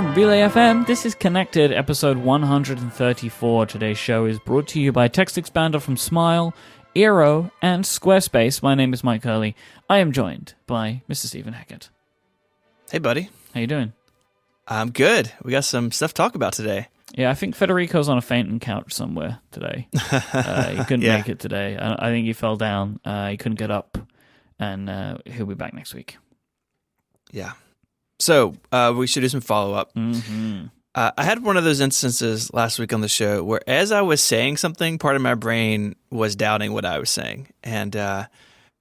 From Relay FM, this is Connected, episode 134. Today's show is brought to you by Text Expander from Smile, Eero, and Squarespace. My name is Myke Hurley. I am joined by Mr. Stephen Hackett. Hey, buddy. How you doing? I'm good. We got some stuff to talk about today. Yeah, I think Federico's on a fainting couch somewhere today. He couldn't make it today. I think he fell down. He couldn't get up, and he'll be back next week. Yeah. So we should do some follow-up. Mm-hmm. I had one of those instances last week on the show where as I was saying something, part of my brain was doubting what I was saying. And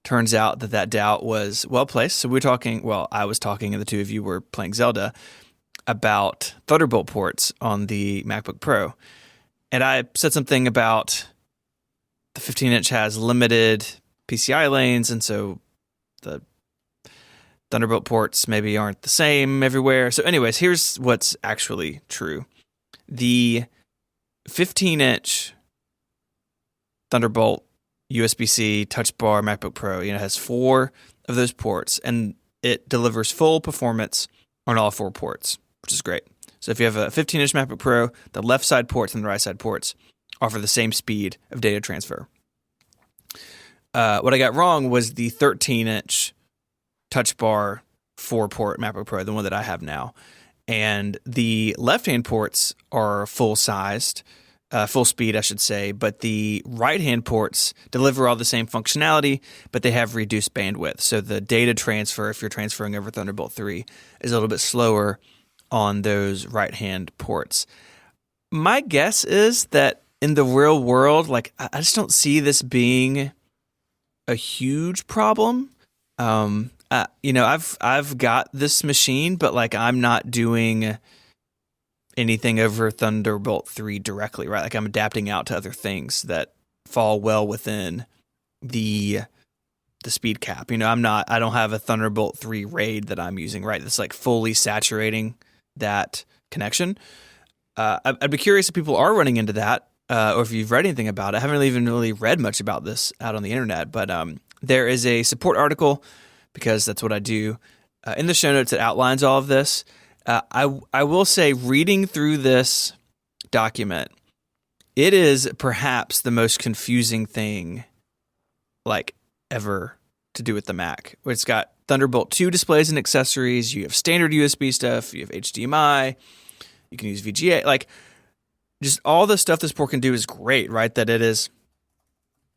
turns out that doubt was well-placed. So we were talking, I was talking and the two of you were playing Zelda about Thunderbolt ports on the MacBook Pro. And I said something about the 15-inch has limited PCI lanes, and so the Thunderbolt ports maybe aren't the same everywhere. So anyways, here's what's actually true. The 15-inch Thunderbolt USB-C Touch Bar MacBook Pro, has 4 of those ports, and it delivers full performance on all 4 ports, which is great. So if you have a 15-inch MacBook Pro, the left side ports and the right side ports offer the same speed of data transfer. What I got wrong was the 13-inch Touch Bar 4-port MacBook Pro, the one that I have now. And the left-hand ports are full-sized, full speed, I should say, but the right-hand ports deliver all the same functionality, but they have reduced bandwidth. So the data transfer, if you're transferring over Thunderbolt 3, is a little bit slower on those right-hand ports. My guess is that in the real world, I just don't see this being a huge problem. I've got this machine, but I'm not doing anything over Thunderbolt 3 directly, right? I'm adapting out to other things that fall well within the speed cap. I don't have a Thunderbolt 3 RAID that I'm using, right? That's fully saturating that connection. I'd be curious if people are running into that, or if you've read anything about it. I haven't even really read much about this out on the internet, but there is a support article, because that's what I do, in the show notes that outlines all of this. I will say, reading through this document, it is perhaps the most confusing thing ever to do with the Mac. It's got Thunderbolt 2 displays and accessories, you have standard USB stuff, you have HDMI, you can use VGA, just all the stuff this port can do is great, right? That it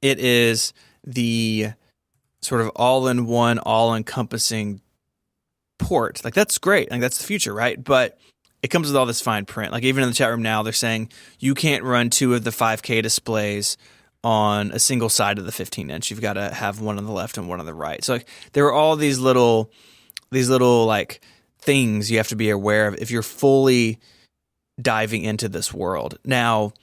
is the sort of all-in-one, all-encompassing port. That's great. That's the future, right? But it comes with all this fine print. Even in the chat room now, they're saying you can't run 2 of the 5K displays on a single side of the 15-inch. You've got to have one on the left and one on the right. So there are all these little things you have to be aware of if you're fully diving into this world. Now,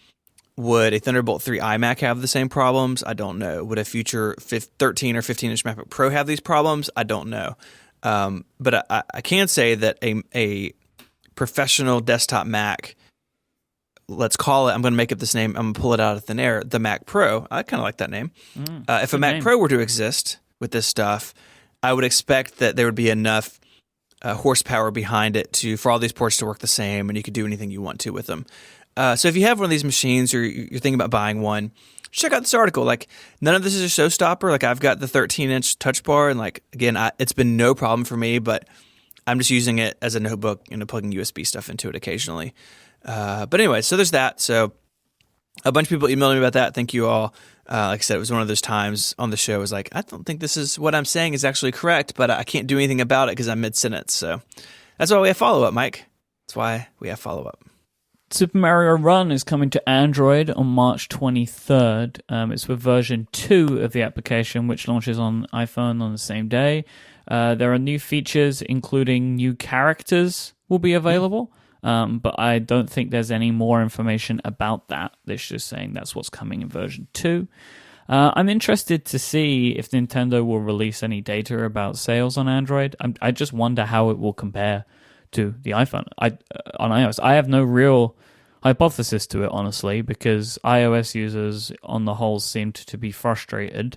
would a Thunderbolt 3 iMac have the same problems? I don't know. Would a future 13 or 15-inch MacBook Pro have these problems? I don't know. But I can say that a professional desktop Mac, let's call it, I'm going to make up this name, I'm going to pull it out of thin air, the Mac Pro. I kind of like that name. If a Mac Pro were to exist with this stuff, I would expect that there would be enough horsepower behind it for all these ports to work the same, and you could do anything you want to with them. So if you have one of these machines or you're thinking about buying one, check out this article. None of this is a showstopper. I've got the 13-inch Touch Bar, and again, it's been no problem for me, but I'm just using it as a notebook and plugging USB stuff into it occasionally. But anyway, so there's that. So a bunch of people emailed me about that. Thank you all. Like I said, it was one of those times on the show. I was I don't think this is what I'm saying is actually correct, but I can't do anything about it because I'm mid-sentence. So that's why we have follow-up, Myke. That's why we have follow-up. Super Mario Run is coming to Android on March 23rd. It's with version 2 of the application, which launches on iPhone on the same day. There are new features, including new characters will be available, but I don't think there's any more information about that. They're just saying that's what's coming in version 2. I'm interested to see if Nintendo will release any data about sales on Android. I just wonder how it will compare to the iPhone. On iOS, I have no real hypothesis to it, honestly, because iOS users on the whole seemed to be frustrated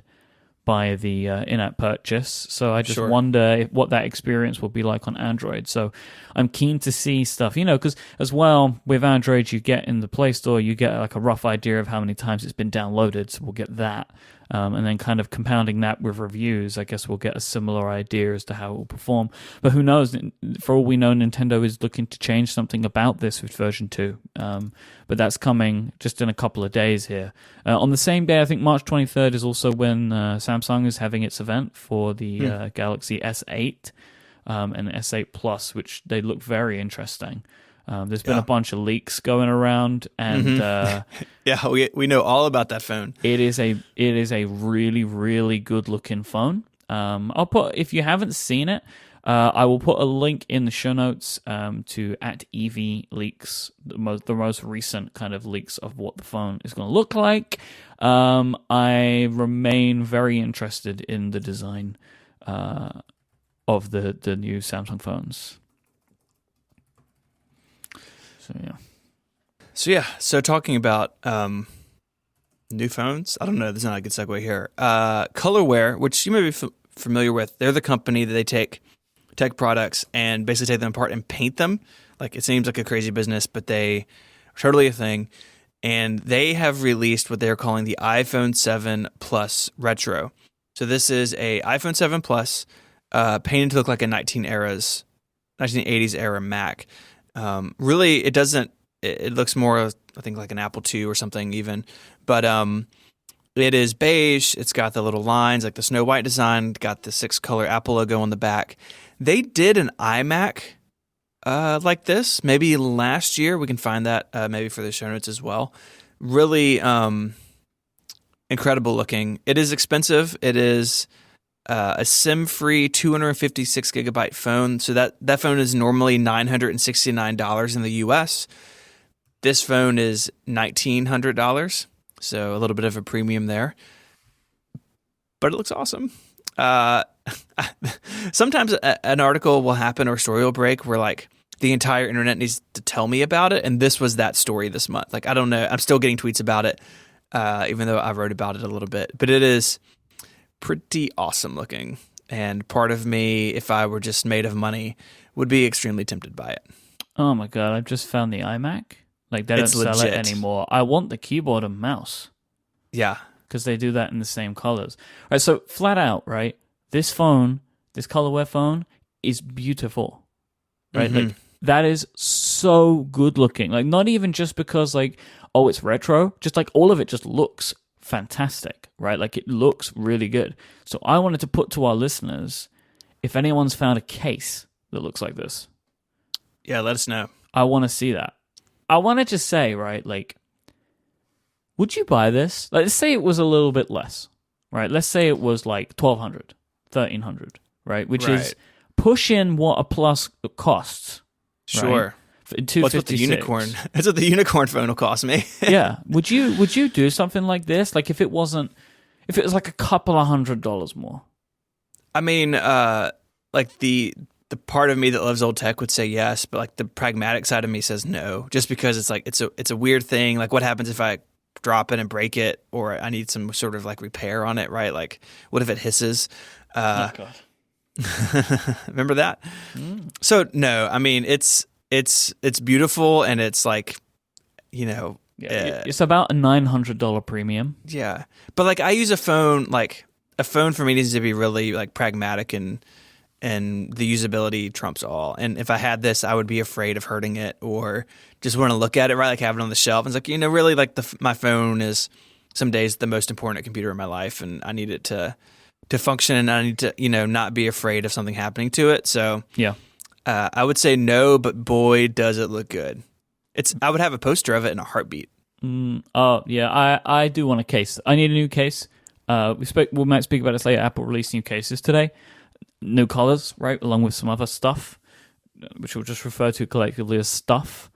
by the in-app purchase. So I just Sure. wonder what that experience will be like on Android. So I'm keen to see stuff, because as well with Android, you get in the Play Store, you get like a rough idea of how many times it's been downloaded. So we'll get that. And then kind of compounding that with reviews, I guess we'll get a similar idea as to how it will perform. But who knows? For all we know, Nintendo is looking to change something about this with version 2. But that's coming just in a couple of days here. On the same day, I think March 23rd is also when Samsung is having its event for the Galaxy S8 and S8 Plus, which they look very interesting. There's been a bunch of leaks going around, and yeah, we know all about that phone. It is a really, really good looking phone. I'll put, if you haven't seen it, I will put a link in the show notes to @EV_Leaks, the most recent kind of leaks of what the phone is going to look like. I remain very interested in the design of the new Samsung phones. So talking about new phones, I don't know, there's not a good segue here. Colorware, which you may be familiar with, they're the company that they take tech products and basically take them apart and paint them. Like, it seems like a crazy business, but they are totally a thing. And they have released what they're calling the iPhone 7 Plus Retro. So this is a iPhone 7 Plus painted to look like a 1980s era Mac. Really, it doesn't. It looks more, I think, like an Apple II or something even. But it is beige. It's got the little lines, like the Snow White design. Got the 6-color Apple logo on the back. They did an iMac like this maybe last year. We can find that maybe for the show notes as well. Really incredible looking. It is expensive. It is a SIM-free 256 gigabyte phone. So that phone is normally $969 in the US. This phone is $1,900, so a little bit of a premium there. But it looks awesome. Sometimes an article will happen or a story will break where like the entire internet needs to tell me about it, and this was that story this month. Like, I don't know. I'm still getting tweets about it, even though I wrote about it a little bit. But it is pretty awesome looking, and part of me, if I were just made of money, would be extremely tempted by it. Oh my god, I've just found the iMac. Like, they don't sell it anymore. I want the keyboard and mouse. Yeah. Because they do that in the same colors. All right, so flat out, right, this phone, this colorware phone, is beautiful. Right? Mm-hmm. Like, that is so good looking. Like, not even just because, like, oh, it's retro. Just, like, all of it just looks fantastic, right? Like, it looks really good. So I wanted to put to our listeners, if anyone's found a case that looks like this. Yeah, let us know. I want to see that. I want to just say, right, like, would you buy this? Like, let's say it was a little bit less, right? Let's say it was like $1,200, $1,300, right? Which is pushing what a Plus costs. Sure. Right? What's what the unicorn? That's what the unicorn phone will cost me. Yeah. Would you do something like this? Like, if it was like a couple of $100 more? I mean, like the part of me that loves old tech would say yes, but like the pragmatic side of me says no, just because it's like it's a weird thing. Like, what happens if I drop it and break it, or I need some sort of like repair on it, right? Like, what if it hisses? Oh God. Remember that? So no, I mean, it's beautiful, and it's like, it's about a $900 premium. Yeah, but like, I use a phone. Like, a phone for me needs to be really like pragmatic, and the usability trumps all. And if I had this, I would be afraid of hurting it, or just want to look at it, right? Like, have it on the shelf. And it's like, really, like, my phone is some days the most important computer in my life, and I need it to function, and I need to, not be afraid of something happening to it. So yeah, I would say no, but boy, does it look good. I would have a poster of it in a heartbeat. Oh yeah, I do want a case. I need a new case. We might speak about this later. Apple released new cases today. New colors, right, along with some other stuff, which we'll just refer to collectively as stuff.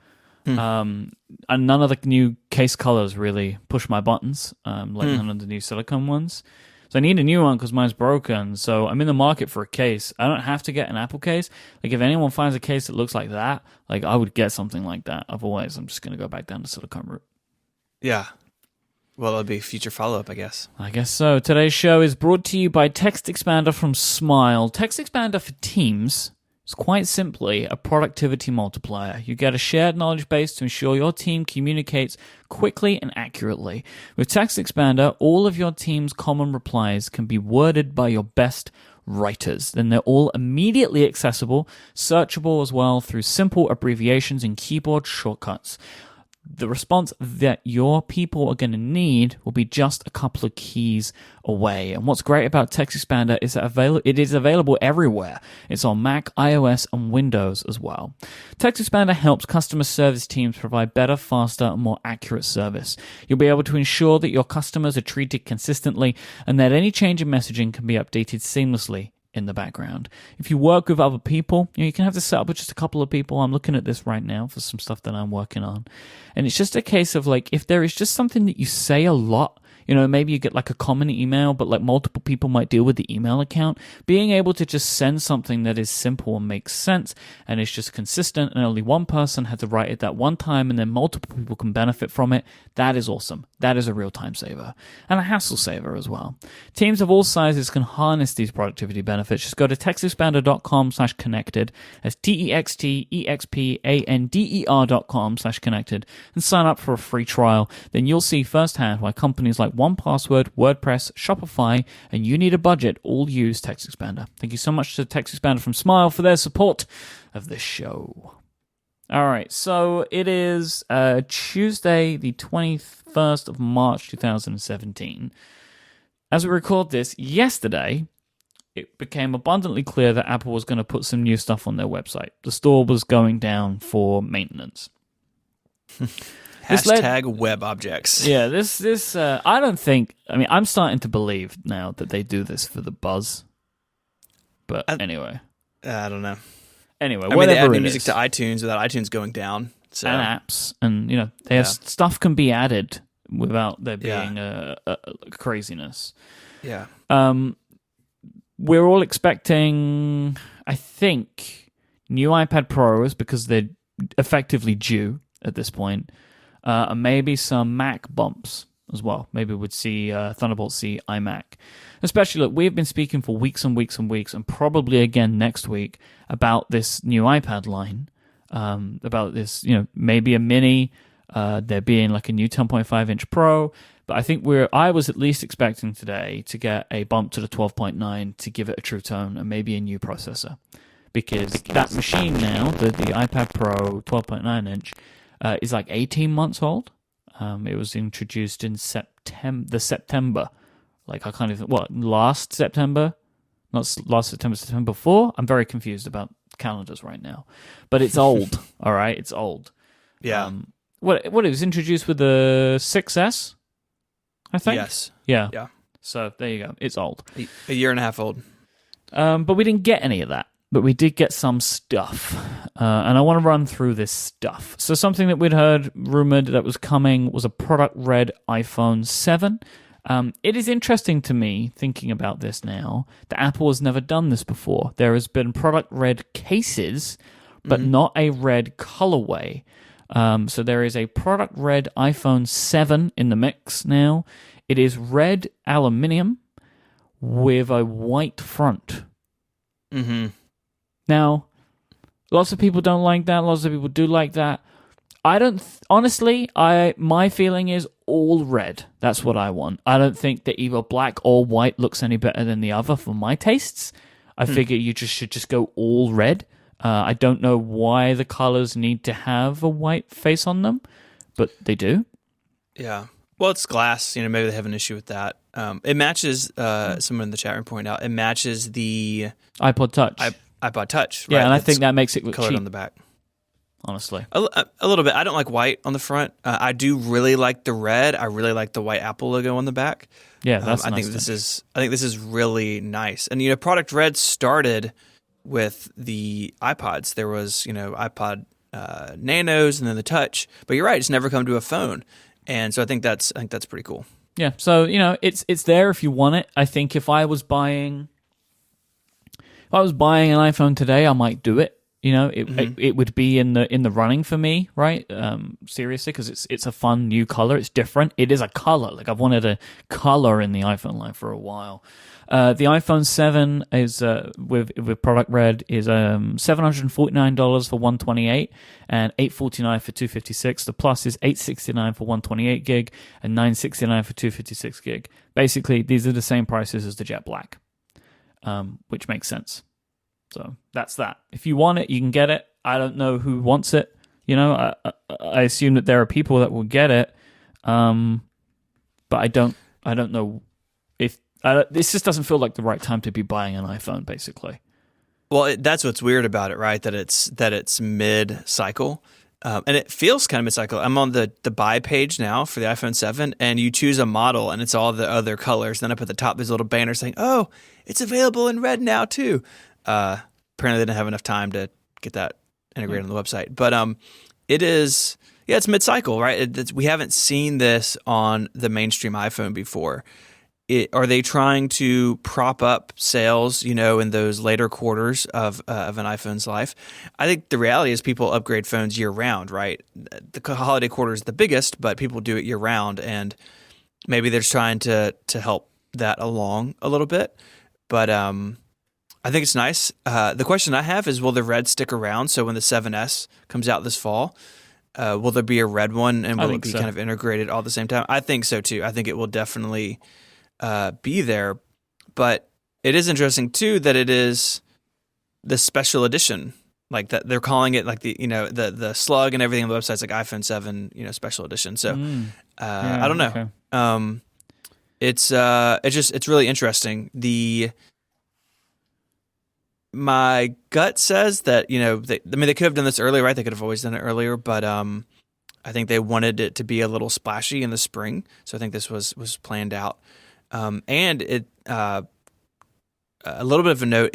And none of the new case colors really push my buttons, like none of the new silicone ones. So I need a new one because mine's broken. So I'm in the market for a case. I don't have to get an Apple case. Like, if anyone finds a case that looks like that, like, I would get something like that. Otherwise, I'm just going to go back down the silicone route. Yeah. Well, it'll be future follow-up, I guess. I guess so. Today's show is brought to you by Text Expander from Smile. Text Expander for Teams is quite simply a productivity multiplier. You get a shared knowledge base to ensure your team communicates quickly and accurately. With Text Expander, all of your team's common replies can be worded by your best writers. Then they're all immediately accessible, searchable as well through simple abbreviations and keyboard shortcuts. The response that your people are going to need will be just a couple of keys away. And what's great about Text Expander is that it is available everywhere. It's on Mac, iOS, and Windows as well. Text Expander helps customer service teams provide better, faster, and more accurate service. You'll be able to ensure that your customers are treated consistently and that any change in messaging can be updated seamlessly in the background. If you work with other people, you can have this set up with just a couple of people. I'm looking at this right now for some stuff that I'm working on. And it's just a case of like, if there is just something that you say a lot, maybe you get like a common email, but like multiple people might deal with the email account. Being able to just send something that is simple and makes sense and is just consistent and only one person had to write it that one time and then multiple people can benefit from it, that is awesome. That is a real time saver and a hassle saver as well. Teams of all sizes can harness these productivity benefits. Just go to textexpander.com/connected. That's textexpander.com/connected and sign up for a free trial. Then you'll see firsthand why companies like 1Password, WordPress, Shopify, and You Need a Budget all use Text Expander. Thank you so much to Text Expander from Smile for their support of this show. All right, so it is Tuesday, the 21st of March, 2017. As we record this, yesterday, it became abundantly clear that Apple was going to put some new stuff on their website. The store was going down for maintenance. Hashtag web objects. Yeah, this I don't think, I'm starting to believe now that they do this for the buzz. But anyway. I don't know. Anyway, they add whatever new it music is. to iTunes without iTunes going down. So. And apps. And, they have stuff can be added without there being a craziness. Yeah. We're all expecting, I think, new iPad Pros because they're effectively due at this point. And maybe some Mac bumps as well. Maybe we'd see Thunderbolt C iMac. Especially, look, we've been speaking for weeks and weeks and weeks, and probably again next week, about this new iPad line. About this, maybe a mini, there being like a new 10.5-inch Pro. But I think I was at least expecting today to get a bump to the 12.9 to give it a true tone and maybe a new processor. Because that machine now, the iPad Pro 12.9-inch, is like 18 months old. It was introduced in September. Like last September? Not last September, September before? I'm very confused about calendars right now. But it's old, all right? It's old. Yeah. What it was introduced with the 6S, I think? Yes. Yeah. Yeah. So there you go. It's old. A year and a half old. But we didn't get any of that. But we did get some stuff. And I want to run through this stuff. So something that we'd heard rumored that was coming was a product red iPhone 7. It is interesting to me, thinking about this now, that Apple has never done this before. There has been product red cases, but not a red colorway. So there is a product red iPhone 7 in the mix now. It is red aluminium with a white front. Mm-hmm. Now, lots of people don't like that. Lots of people do like that. I don't. Honestly, my feeling is all red. That's what I want. I don't think that either black or white looks any better than the other for my tastes. I figure you should just go all red. I don't know why the colors need to have a white face on them, but they do. Yeah. Well, it's glass. Maybe they have an issue with that. It matches. Someone in the chat room pointed out it matches the iPod Touch. iPod Touch. Yeah, right? and I think that makes it look colored cheap on the back. Honestly, a little bit. I don't like white on the front. I do really like the red. I really like the white Apple logo on the back. Yeah, that's I nice. I think this is really nice. And product red started with the iPods. There was iPod Nanos and then the Touch. But you're right. It's never come to a phone. And so I think that's pretty cool. Yeah. So it's there if you want it. I think if I was buying an iPhone today, I might do it. You know, it would be in the running for me, right? Seriously, because it's a fun new color. It's different. It is a color. Like I've wanted a color in the iPhone line for a while. The iPhone 7 is with product red is $749 for 128 and $849 for 256. The Plus is $869 for 128 gig and $969 for 256 gig. Basically, these are the same prices as the Jet Black, which makes sense. So that's that. If you want it, you can get it. I don't know who wants it. You know, I assume that there are people that will get it, but I don't know if this just doesn't feel like the right time to be buying an iPhone. Basically, well, that's what's weird about it, right? That it's mid-cycle, and it feels kind of mid-cycle. I'm on the buy page now for the iPhone 7, and you choose a model, and it's all the other colors. Then up at the top, there's a little banner saying, "Oh, it's available in red now too." Apparently they didn't have enough time to get that integrated on the website. But it is, it's mid-cycle, right? We haven't seen this on the mainstream iPhone before. Are they trying to prop up sales, in those later quarters of an iPhone's life? I think the reality is people upgrade phones year-round, right? The holiday quarter is the biggest, but people do it year-round, and maybe they're trying to help that along a little bit. But I think it's nice. The question I have is, will the red stick around? So when the 7S comes out this fall, will there be a red one, and will it be kind of integrated all at the same time? I think so too. I think it will definitely be there. But it is interesting too that it is the special edition, like that they're calling it like the slug and everything on the website's like iPhone 7, special edition. So I don't know. Okay. It's really interesting. My gut says that, they could have done this earlier, right? They could have always done it earlier, but I think they wanted it to be a little splashy in the spring. So I think this was planned out. And it a little bit of a note,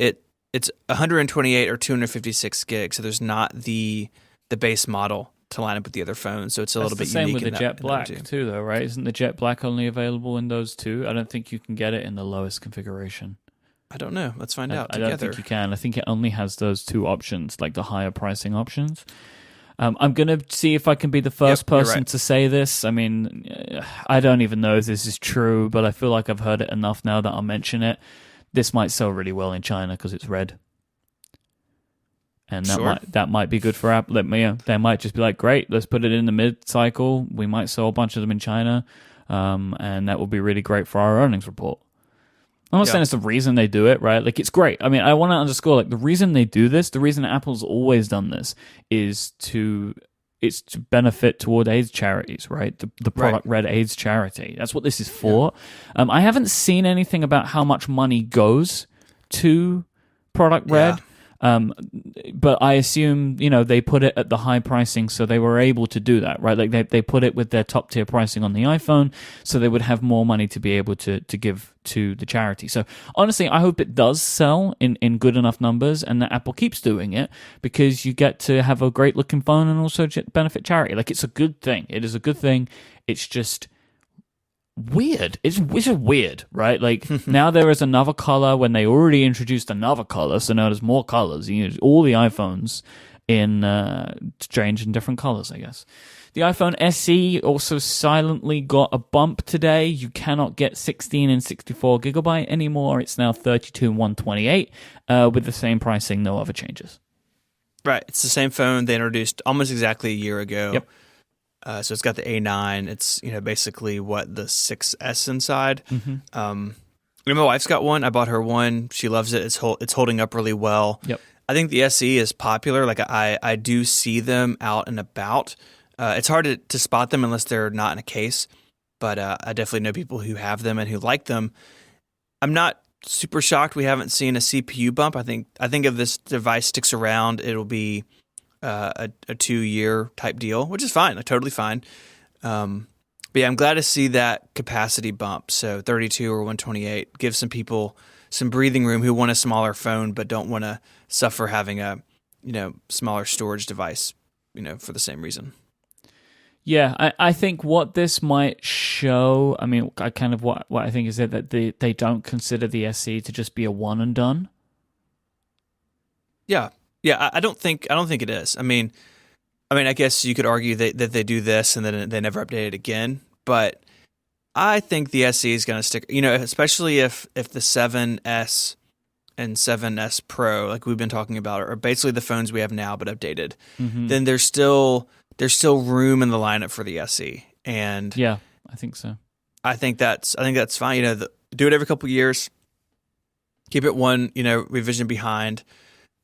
it's 128 or 256 gigs, so there's not the base model to line up with the other phones, so it's a little bit unique. Same with the Jet Black too, though, right? Isn't the Jet Black only available in those two? I don't think you can get it in the lowest configuration. I don't know. Let's find out together. I don't think you can. I think it only has those two options, like the higher pricing options. I'm going to see if I can be the first person to say this. I mean, I don't even know if this is true, but I feel like I've heard it enough now that I'll mention it. This might sell really well in China because it's red. And that might be good for Apple. They might just be like, great, let's put it in the mid-cycle. We might sell a bunch of them in China, and that will be really great for our earnings report. I'm not saying it's the reason they do it, right? Like, it's great. I mean, I want to underscore, like, the reason they do this, the reason Apple's always done this is to benefit toward AIDS charities, right? The product red AIDS charity. That's what this is for. Yeah. I haven't seen anything about how much money goes to product red. But I assume, they put it at the high pricing, so they were able to do that, right? Like they put it with their top tier pricing on the iPhone, so they would have more money to be able to give to the charity. So honestly, I hope it does sell in good enough numbers, and that Apple keeps doing it, because you get to have a great looking phone and also benefit charity. Like, it's a good thing. It is a good thing. It's just weird. It's weird, right? Like, now there is another color when they already introduced another color, so now there's more colors. You use all the iPhones in strange and different colors, I guess. The iPhone SE also silently got a bump today. You cannot get 16 and 64 gigabyte anymore. It's now 32 and 128 with the same pricing, no other changes. Right. It's the same phone they introduced almost exactly a year ago. Yep. So it's got the A9. It's basically what the 6S inside. Mm-hmm. My wife's got one. I bought her one. She loves it. It's holding up really well. Yep. I think the SE is popular. Like, I do see them out and about. It's hard to spot them unless they're not in a case. But I definitely know people who have them and who like them. I'm not super shocked we haven't seen a CPU bump. I think if this device sticks around, it'll be a 2-year type deal, which is fine, totally fine. But yeah, I'm glad to see that capacity bump. So 32 or 128 gives some people some breathing room who want a smaller phone but don't want to suffer having a smaller storage device for the same reason. Yeah, I think what this might show, I mean, what I think is that they don't consider the SE to just be a one and done. Yeah. Yeah, I don't think it is. I guess you could argue that they do this and then they never update it again, but I think the SE is going to stick. Especially if the 7S and 7S Pro, like we've been talking about, are basically the phones we have now but updated. Mm-hmm. Then there's still room in the lineup for the SE, and yeah, I think so. I think that's fine. Do it every couple of years. Keep it one revision behind.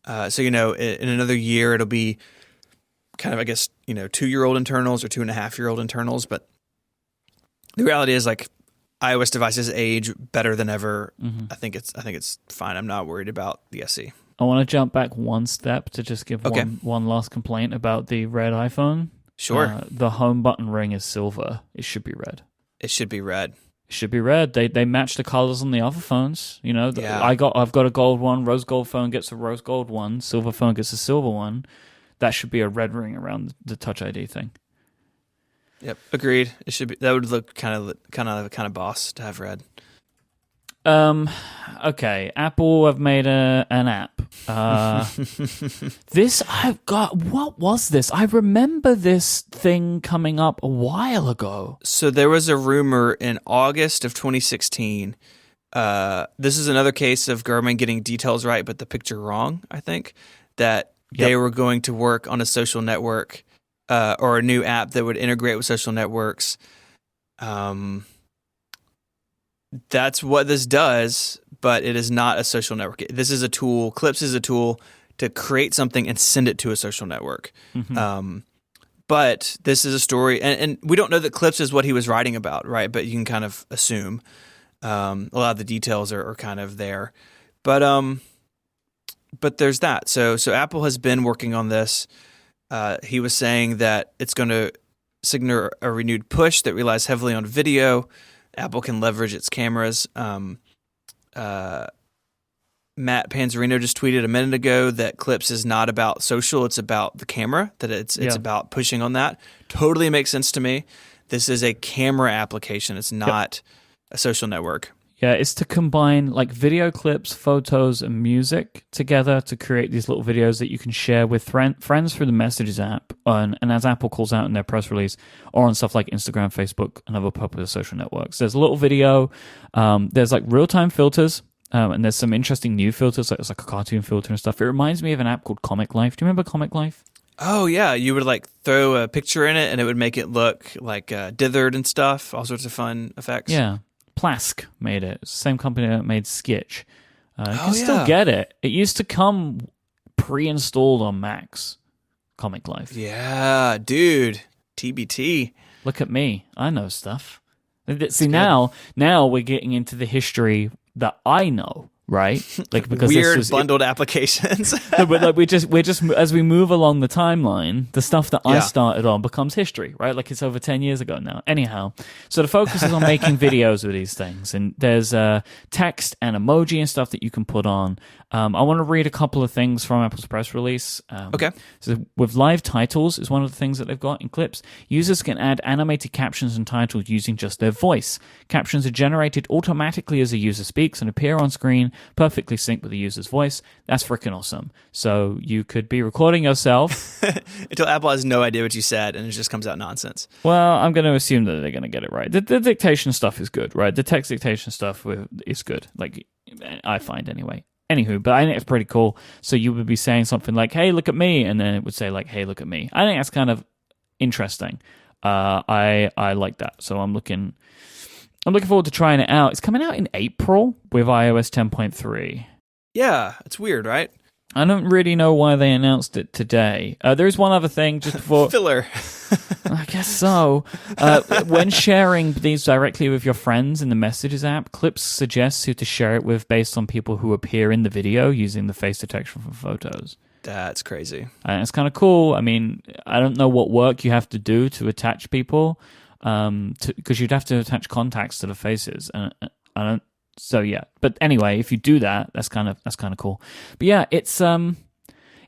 So in another year it'll be kind of, I guess, 2-year-old internals or 2.5-year-old internals. But the reality is, like, iOS devices age better than ever. Mm-hmm. I think it's fine. I'm not worried about the SE. I want to jump back one step to just give one last complaint about the red iPhone. Sure. The home button ring is silver. It should be red. It should be red. It should be red. They match the colors on the other phones. Yeah. I've got a gold one. Rose gold phone gets a rose gold one. Silver phone gets a silver one. That should be a red ring around the Touch ID thing. Yep, agreed. It should be. That would look kind of boss to have red. Okay, Apple have made an app. What was this? I remember this thing coming up a while ago. So there was a rumor in August of 2016. This is another case of Garmin getting details right, but the picture wrong, I think, that they were going to work on a social network or a new app that would integrate with social networks. That's what this does, but it is not a social network. This is a tool. Clips is a tool to create something and send it to a social network. Mm-hmm. But this is a story, and we don't know that Clips is what he was writing about, right? But you can kind of assume a lot of the details are kind of there. But there's that. So Apple has been working on this. He was saying that it's going to signal a renewed push that relies heavily on video. Apple can leverage its cameras. Matt Panzarino just tweeted a minute ago that Clips is not about social; it's about the camera. That it's about pushing on that. Totally makes sense to me. This is a camera application. It's not a social network. Yeah, it's to combine like video clips, photos, and music together to create these little videos that you can share with friends through the Messages app, and as Apple calls out in their press release, or on stuff like Instagram, Facebook, and other popular social networks. There's a little video. There's like real-time filters, and there's some interesting new filters. Like there's like a cartoon filter and stuff. It reminds me of an app called Comic Life. Do you remember Comic Life? Oh yeah, you would like throw a picture in it, and it would make it look like dithered and stuff. All sorts of fun effects. Yeah. Plask made it. It's the same company that made Skitch. You can still get it. It used to come pre-installed on Macs. Comic Life. Yeah, dude. TBT. Look at me. I know stuff. See, now we're getting into the history that I know, right? Like because weird bundled applications. But like we're just as we move along the timeline, the stuff that I started on becomes history, right? Like it's over 10 years ago now. Anyhow, so the focus is on making videos with these things, and there's text and emoji and stuff that you can put on. I want to read a couple of things from Apple's press release. Okay. So with live titles is one of the things that they've got in Clips. Users can add animated captions and titles using just their voice. Captions are generated automatically as a user speaks and appear on screen, perfectly synced with the user's voice. That's freaking awesome. So you could be recording yourself. Until Apple has no idea what you said and it just comes out nonsense. Well, I'm going to assume that they're going to get it right. The dictation stuff is good, right? The text dictation stuff is good. Like, I find anyway. Anywho, but I think it's pretty cool. So you would be saying something like, hey, look at me. And then it would say like, hey, look at me. I think that's kind of interesting. I like that. So I'm looking forward to trying it out. It's coming out in April with iOS 10.3. Yeah, it's weird, right? I don't really know why they announced it today. There's one other thing just before... Filler. I guess so. When sharing these directly with your friends in the Messages app, Clips suggests who to share it with based on people who appear in the video using the face detection for photos. That's crazy. And it's kind of cool. I mean, I don't know what work you have to do to attach people, because you'd have to attach contacts to the faces. And I don't... So yeah, but anyway, if you do that, that's kind of cool. But yeah, it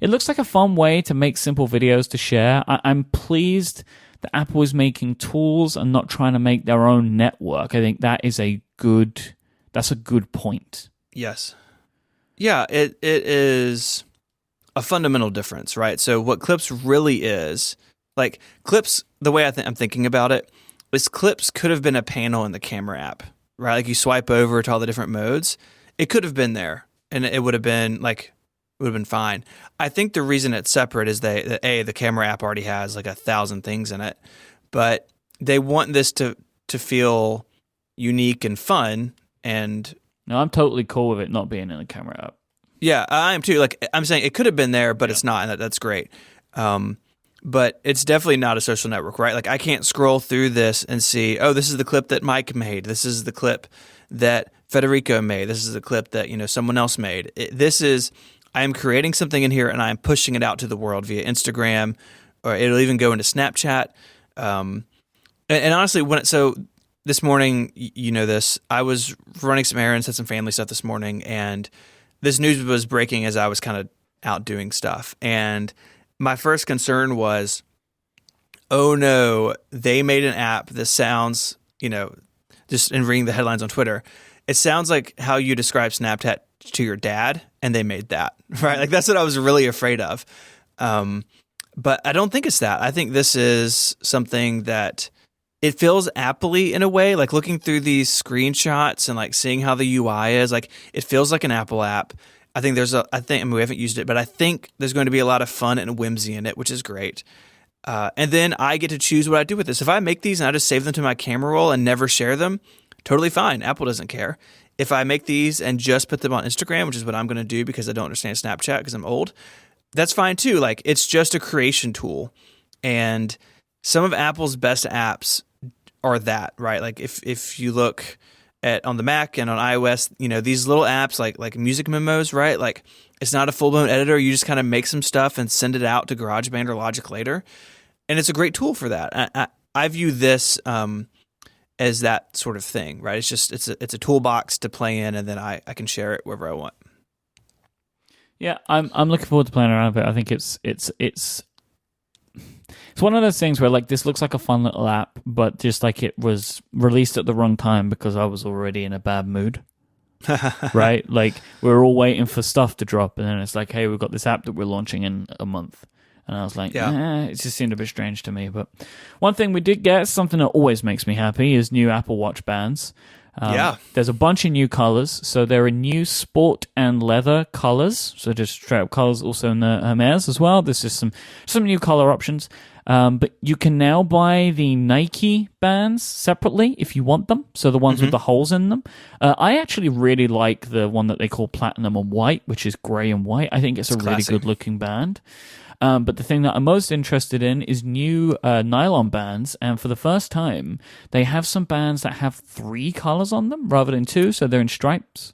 looks like a fun way to make simple videos to share. I'm pleased that Apple is making tools and not trying to make their own network. I think that's a good point. Yes. Yeah, it is a fundamental difference, right? So what Clips really is, like Clips, the way I'm thinking about it, is Clips could have been a panel in the camera app, right? Like you swipe over to all the different modes. It could have been there, and it would have been fine. I think the reason it's separate is the camera app already has like 1,000 things in it, but they want this to feel unique and fun. And no, I'm totally cool with it not being in the camera app. Yeah, I am too. Like I'm saying, it could have been there, but it's not, and that's great. But it's definitely not a social network, right? Like I can't scroll through this and see, oh, this is the clip that Myke made. This is the clip that Federico made. This is the clip that someone else made. I am creating something in here and I am pushing it out to the world via Instagram, or it'll even go into Snapchat. And honestly, so this morning, this, I was running some errands, had some family stuff this morning, and this news was breaking as I was kind of out doing stuff. And my first concern was, oh no, they made an app that sounds, just in reading the headlines on Twitter, it sounds like how you describe Snapchat to your dad, and they made that, right? Like that's what I was really afraid of. But I don't think it's that. I think this is something that it feels Apple-y in a way, like looking through these screenshots and like seeing how the UI is, like it feels like an Apple app. I think we haven't used it, but I think there's going to be a lot of fun and whimsy in it, which is great. And then I get to choose what I do with this. If I make these and I just save them to my camera roll and never share them, totally fine. Apple doesn't care. If I make these and just put them on Instagram, which is what I'm going to do because I don't understand Snapchat because I'm old, that's fine too. Like it's just a creation tool. And some of Apple's best apps are that, right? Like if you look at on the Mac and on iOS, these little apps like music memos, right? Like it's not a full-blown editor. You just kind of make some stuff and send it out to GarageBand or Logic later. And it's a great tool for that. I view this as that sort of thing, right? It's a toolbox to play in, and then I can share it wherever I want. Yeah, I'm looking forward to playing around with it. I think it's one of those things where like this looks like a fun little app, but just like it was released at the wrong time because I was already in a bad mood. Right? Like we're all waiting for stuff to drop, and then it's like, hey, we've got this app that we're launching in a month. And I was like, it just seemed a bit strange to me. But one thing we did get, something that always makes me happy, is new Apple Watch bands. There's a bunch of new colors. So there are new sport and leather colors. So just straight up colors, also in the Hermes as well. There's just some new color options. But you can now buy the Nike bands separately if you want them. So the ones with the holes in them. I actually really like the one that they call Platinum and White, which is gray and white. I think it's a really good looking band. But the thing that I'm most interested in is new nylon bands, and for the first time, they have some bands that have 3 colors on them rather than 2, so they're in stripes.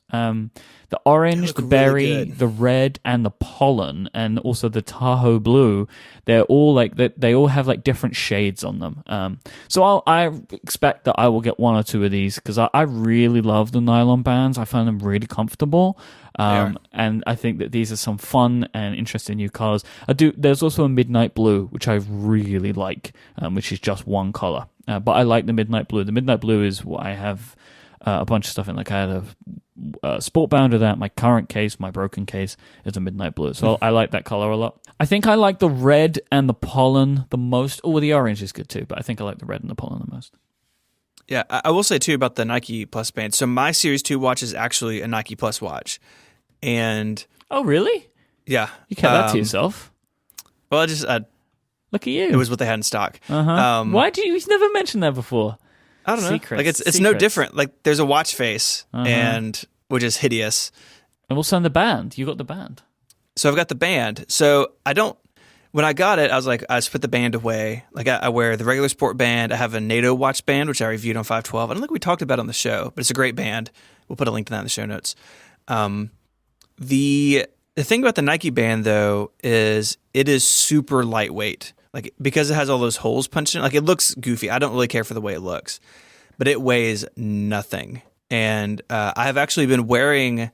The orange, the berry, really the red, and the pollen, and also the Tahoe blue. They're all like they all have like different shades on them. So I expect that I will get 1 or 2 of these because I really love the nylon bands. I find them really comfortable. And I think that these are some fun and interesting new colors. There's also a midnight blue, which I really like, which is just 1 color. But I like the midnight blue. The midnight blue is what I have a bunch of stuff in. Like I had a sport band of that. My current case, my broken case, is a midnight blue. So I like that color a lot. I think I like the red and the pollen the most. Oh, the orange is good too, but I think I like the red and the pollen the most. Yeah, I will say too about the Nike Plus band. So my Series 2 watch is actually a Nike Plus watch. And oh, really? Yeah. You kept that to yourself? Well, look at you. It was what they had in stock. Why did you've never mentioned that before? I don't know. Secrets. Like it's no different. Like there's a watch face, and which is hideous. And also in the band, you got the band. So I've got the band. So when I got it, I was like, I just put the band away. Like I wear the regular sport band. I have a NATO watch band, which I reviewed on 512. I don't think we talked about it on the show, but it's a great band. We'll put a link to that in the show notes. The thing about the Nike band though is it is super lightweight. Like because it has all those holes punched in, like it looks goofy. I don't really care for the way it looks, but it weighs nothing. And I have actually been wearing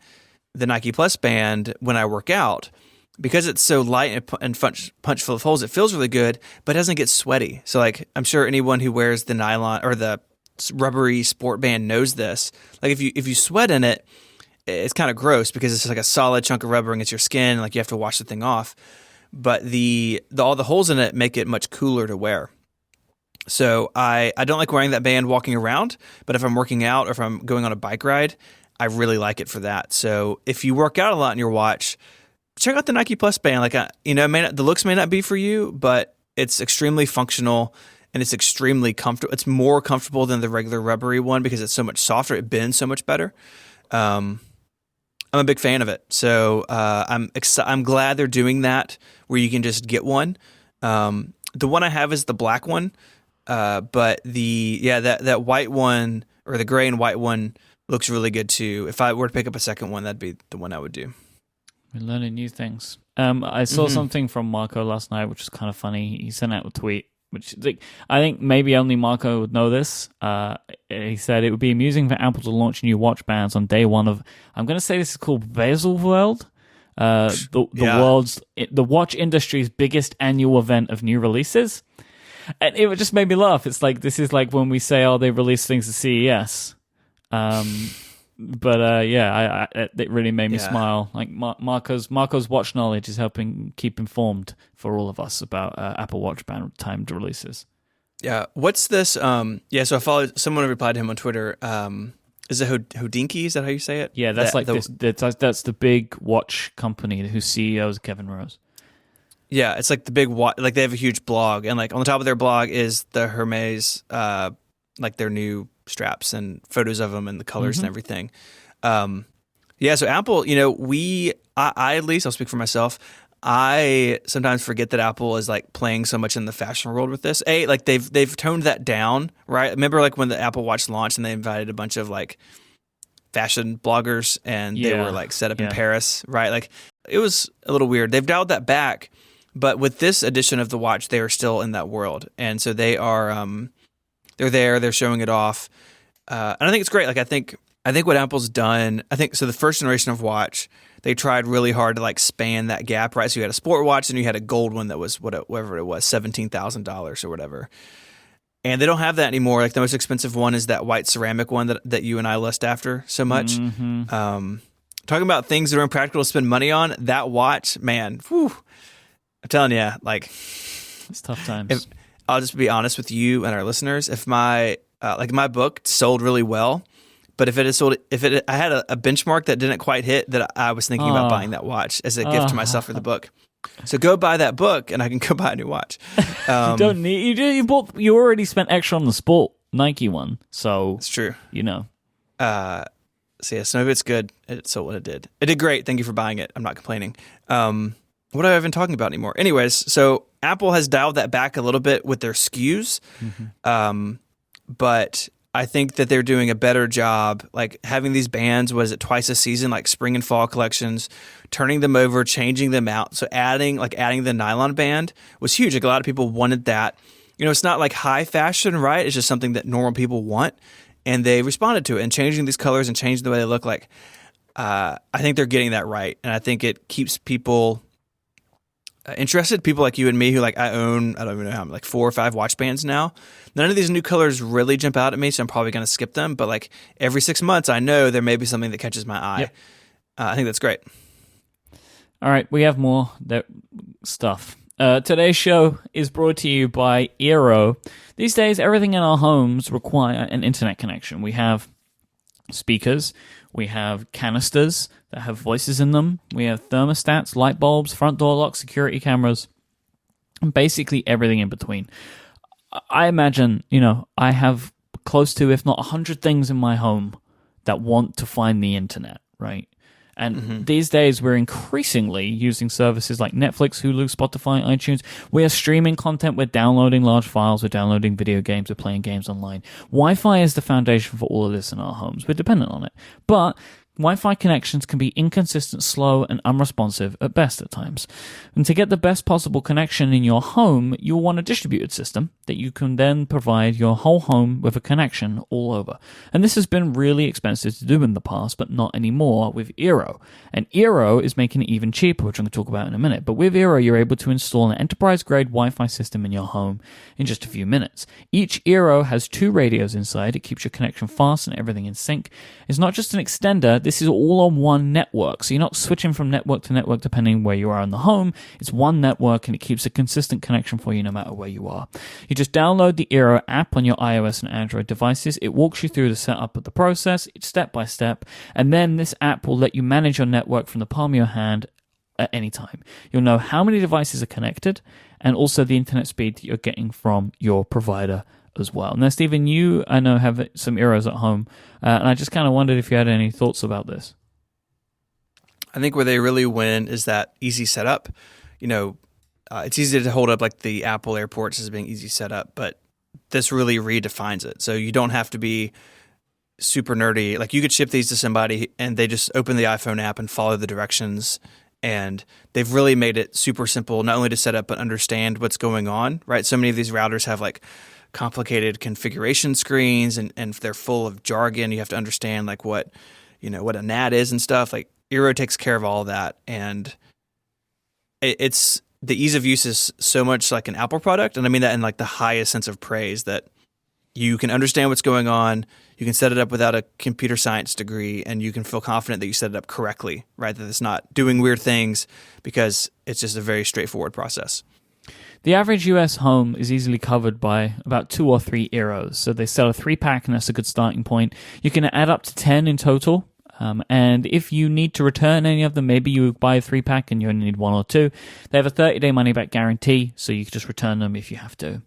the Nike Plus band when I work out because it's so light and punch full of holes. It feels really good, but it doesn't get sweaty. So like I'm sure anyone who wears the nylon or the rubbery sport band knows this. Like if you sweat in it, it's kind of gross because it's just like a solid chunk of rubber against your skin, and like you have to wash the thing off. But all the holes in it make it much cooler to wear. So I don't like wearing that band walking around, but if I'm working out or if I'm going on a bike ride, I really like it for that. So if you work out a lot in your watch, check out the Nike Plus band. Like, the looks may not be for you, but it's extremely functional and it's extremely comfortable. It's more comfortable than the regular rubbery one because it's so much softer. It bends so much better. I'm a big fan of it. So I'm glad they're doing that where you can just get one. The one I have is the black one. But that white one or the gray and white one looks really good too. If I were to pick up a second one, that'd be the one I would do. We're learning new things. I saw something from Marco last night, which was kind of funny. He sent out a tweet, which I think maybe only Marco would know this. He said it would be amusing for Apple to launch new watch bands on day one of, I'm going to say this is called Baselworld, the watch industry's biggest annual event of new releases. And it just made me laugh. It's like, this is like when we say, they release things at CES. It really made me smile. Like Marco's watch knowledge is helping keep informed for all of us about Apple Watch band timed releases. Yeah. What's this? So I followed, someone replied to him on Twitter. Is it Hodinkee? Is that how you say it? Yeah, that's that's the big watch company whose CEO is Kevin Rose. Yeah, it's like the big like they have a huge blog, and like on the top of their blog is the Hermes, like their new straps and photos of them and the colors and everything. So Apple, I at least, I'll speak for myself, I sometimes forget that Apple is like playing so much in the fashion world with this. Like they've toned that down, right? Remember like when the Apple Watch launched and they invited a bunch of like fashion bloggers and they were like set up in Paris, right? Like it was a little weird. They've dialed that back. But with this edition of the watch, they are still in that world. And so they are, they're there, they're showing it off. And I think it's great. Like, I think what Apple's done, so the first generation of watch, they tried really hard to like span that gap, right? So you had a sport watch and you had a gold one that was whatever it was, $17,000 or whatever. And they don't have that anymore. Like the most expensive one is that white ceramic one that you and I lust after so much. Talking about things that are impractical to spend money on, that watch, man, whew. I'm telling you, like, it's tough times. I'll just be honest with you and our listeners. If my book sold really well, but if I had a benchmark that didn't quite hit, that I was thinking about buying that watch as a gift to myself for the book. So go buy that book, and I can go buy a new watch. You don't need you already spent extra on the sport Nike one, so it's true. So maybe it's good. It sold what it did. It did great. Thank you for buying it. I'm not complaining. What am I even talking about anymore? Anyways, so Apple has dialed that back a little bit with their SKUs, but I think that they're doing a better job, like having these bands, twice a season, like spring and fall collections, turning them over, changing them out. So adding the nylon band was huge. Like a lot of people wanted that. It's not like high fashion, right? It's just something that normal people want, and they responded to it. And changing these colors and changing the way they look like, I think they're getting that right, and I think it keeps people interested. People like you and me who like I don't even know how many, like 4 or 5 watch bands now. None of these new colors really jump out at me, so I'm probably going to skip them. But like every 6 months, I know there may be something that catches my eye. Yep. I think that's great. All right, we have more stuff. Today's show is brought to you by Eero. These days, everything in our homes require an internet connection. We have speakers, we have canisters that have voices in them, we have thermostats, light bulbs, front door locks, security cameras, and basically everything in between. I imagine, I have close to, if not 100 things in my home that want to find the internet, right? And these days, we're increasingly using services like Netflix, Hulu, Spotify, iTunes. We are streaming content, we're downloading large files, we're downloading video games, we're playing games online. Wi-Fi is the foundation for all of this in our homes. We're dependent on it. But Wi-Fi connections can be inconsistent, slow, and unresponsive at best at times. And to get the best possible connection in your home, you'll want a distributed system that you can then provide your whole home with a connection all over. And this has been really expensive to do in the past, but not anymore with Eero. And Eero is making it even cheaper, which I'm going to talk about in a minute. But with Eero, you're able to install an enterprise-grade Wi-Fi system in your home in just a few minutes. Each Eero has 2 radios inside. It keeps your connection fast and everything in sync. It's not just an extender this is all on one network. So you're not switching from network to network depending on where you are in the home. It's one network, and it keeps a consistent connection for you no matter where you are. You just download the Eero app on your iOS and Android devices. It walks you through the setup of the process, step by step, and then this app will let you manage your network from the palm of your hand at any time. You'll know how many devices are connected and also the internet speed that you're getting from your provider as well. Now, Stephen, you, I know, have some Eeros at home, and I just kind of wondered if you had any thoughts about this. I think where they really win is that easy setup. It's easy to hold up like the Apple AirPorts as being easy setup, but this really redefines it. So you don't have to be super nerdy. Like, you could ship these to somebody and they just open the iPhone app and follow the directions. And they've really made it super simple, not only to set up, but understand what's going on, right? So many of these routers have like complicated configuration screens and they're full of jargon. You have to understand like what a NAT is and stuff. Like, Eero takes care of all of that. And it's the ease of use is so much like an Apple product. And I mean that in like the highest sense of praise, that you can understand what's going on. You can set it up without a computer science degree, and you can feel confident that you set it up correctly, right? That it's not doing weird things, because it's just a very straightforward process. The average US home is easily covered by about 2 or 3 Eeros. So they sell a 3-pack, and that's a good starting point. You can add up to 10 in total. And if you need to return any of them, maybe you buy a 3-pack and you only need 1 or 2. They have a 30-day money-back guarantee, so you can just return them if you have to.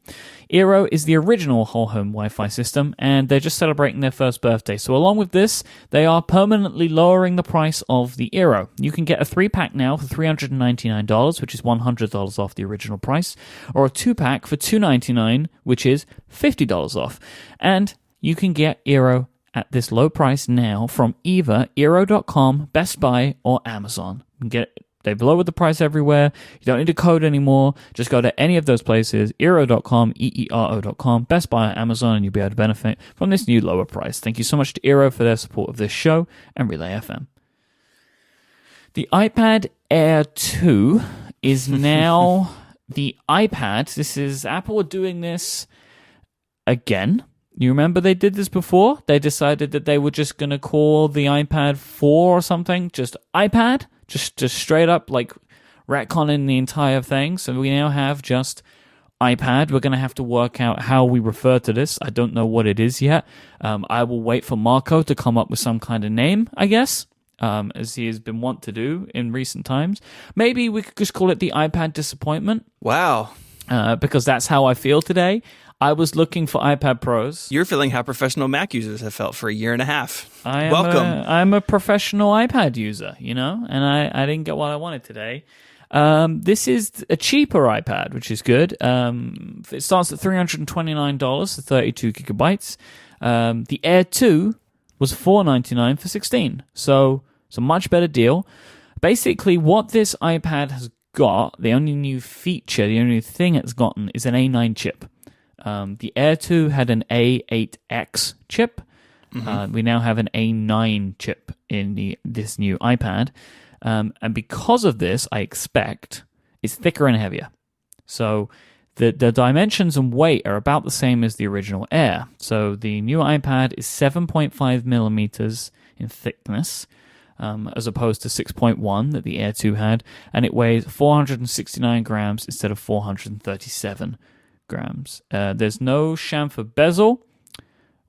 Eero is the original whole-home Wi-Fi system, and they're just celebrating their first birthday. So along with this, they are permanently lowering the price of the Eero. You can get a 3-pack now for $399, which is $100 off the original price, or a 2-pack for $299, which is $50 off. And you can get Eero at this low price now from either Eero.com, Best Buy, or Amazon. They've lowered the price everywhere. You don't need a code anymore. Just go to any of those places, Eero.com, EERO.com, Best Buy, or Amazon, and you'll be able to benefit from this new lower price. Thank you so much to Eero for their support of this show and Relay FM. The iPad Air 2 is now the iPad. This is Apple are doing this again. You remember they did this before? They decided that they were just going to call the iPad 4 or something just iPad, just straight up like retconning the entire thing. So we now have just iPad. We're going to have to work out how we refer to this. I don't know what it is yet. I will wait for Marco to come up with some kind of name, I guess, as he has been wont to do in recent times. Maybe we could just call it the iPad Disappointment. Wow. Because that's how I feel today. I was looking for iPad Pros. You're feeling how professional Mac users have felt for a year and a half. Welcome. I'm a professional iPad user, and I didn't get what I wanted today. This is a cheaper iPad, which is good. It starts at $329 for 32 gigabytes. The Air 2 was $499 for 16. So it's a much better deal. Basically, what this iPad has got, the only new feature, the only thing it's gotten is an A9 chip. The Air 2 had an A8X chip. Mm-hmm. We now have an A9 chip in this new iPad. And because of this, I expect it's thicker and heavier. So the dimensions and weight are about the same as the original Air. So the new iPad is 7.5 millimeters in thickness, as opposed to 6.1 that the Air 2 had. And it weighs 469 grams instead of 437 grams. There's no chamfer bezel,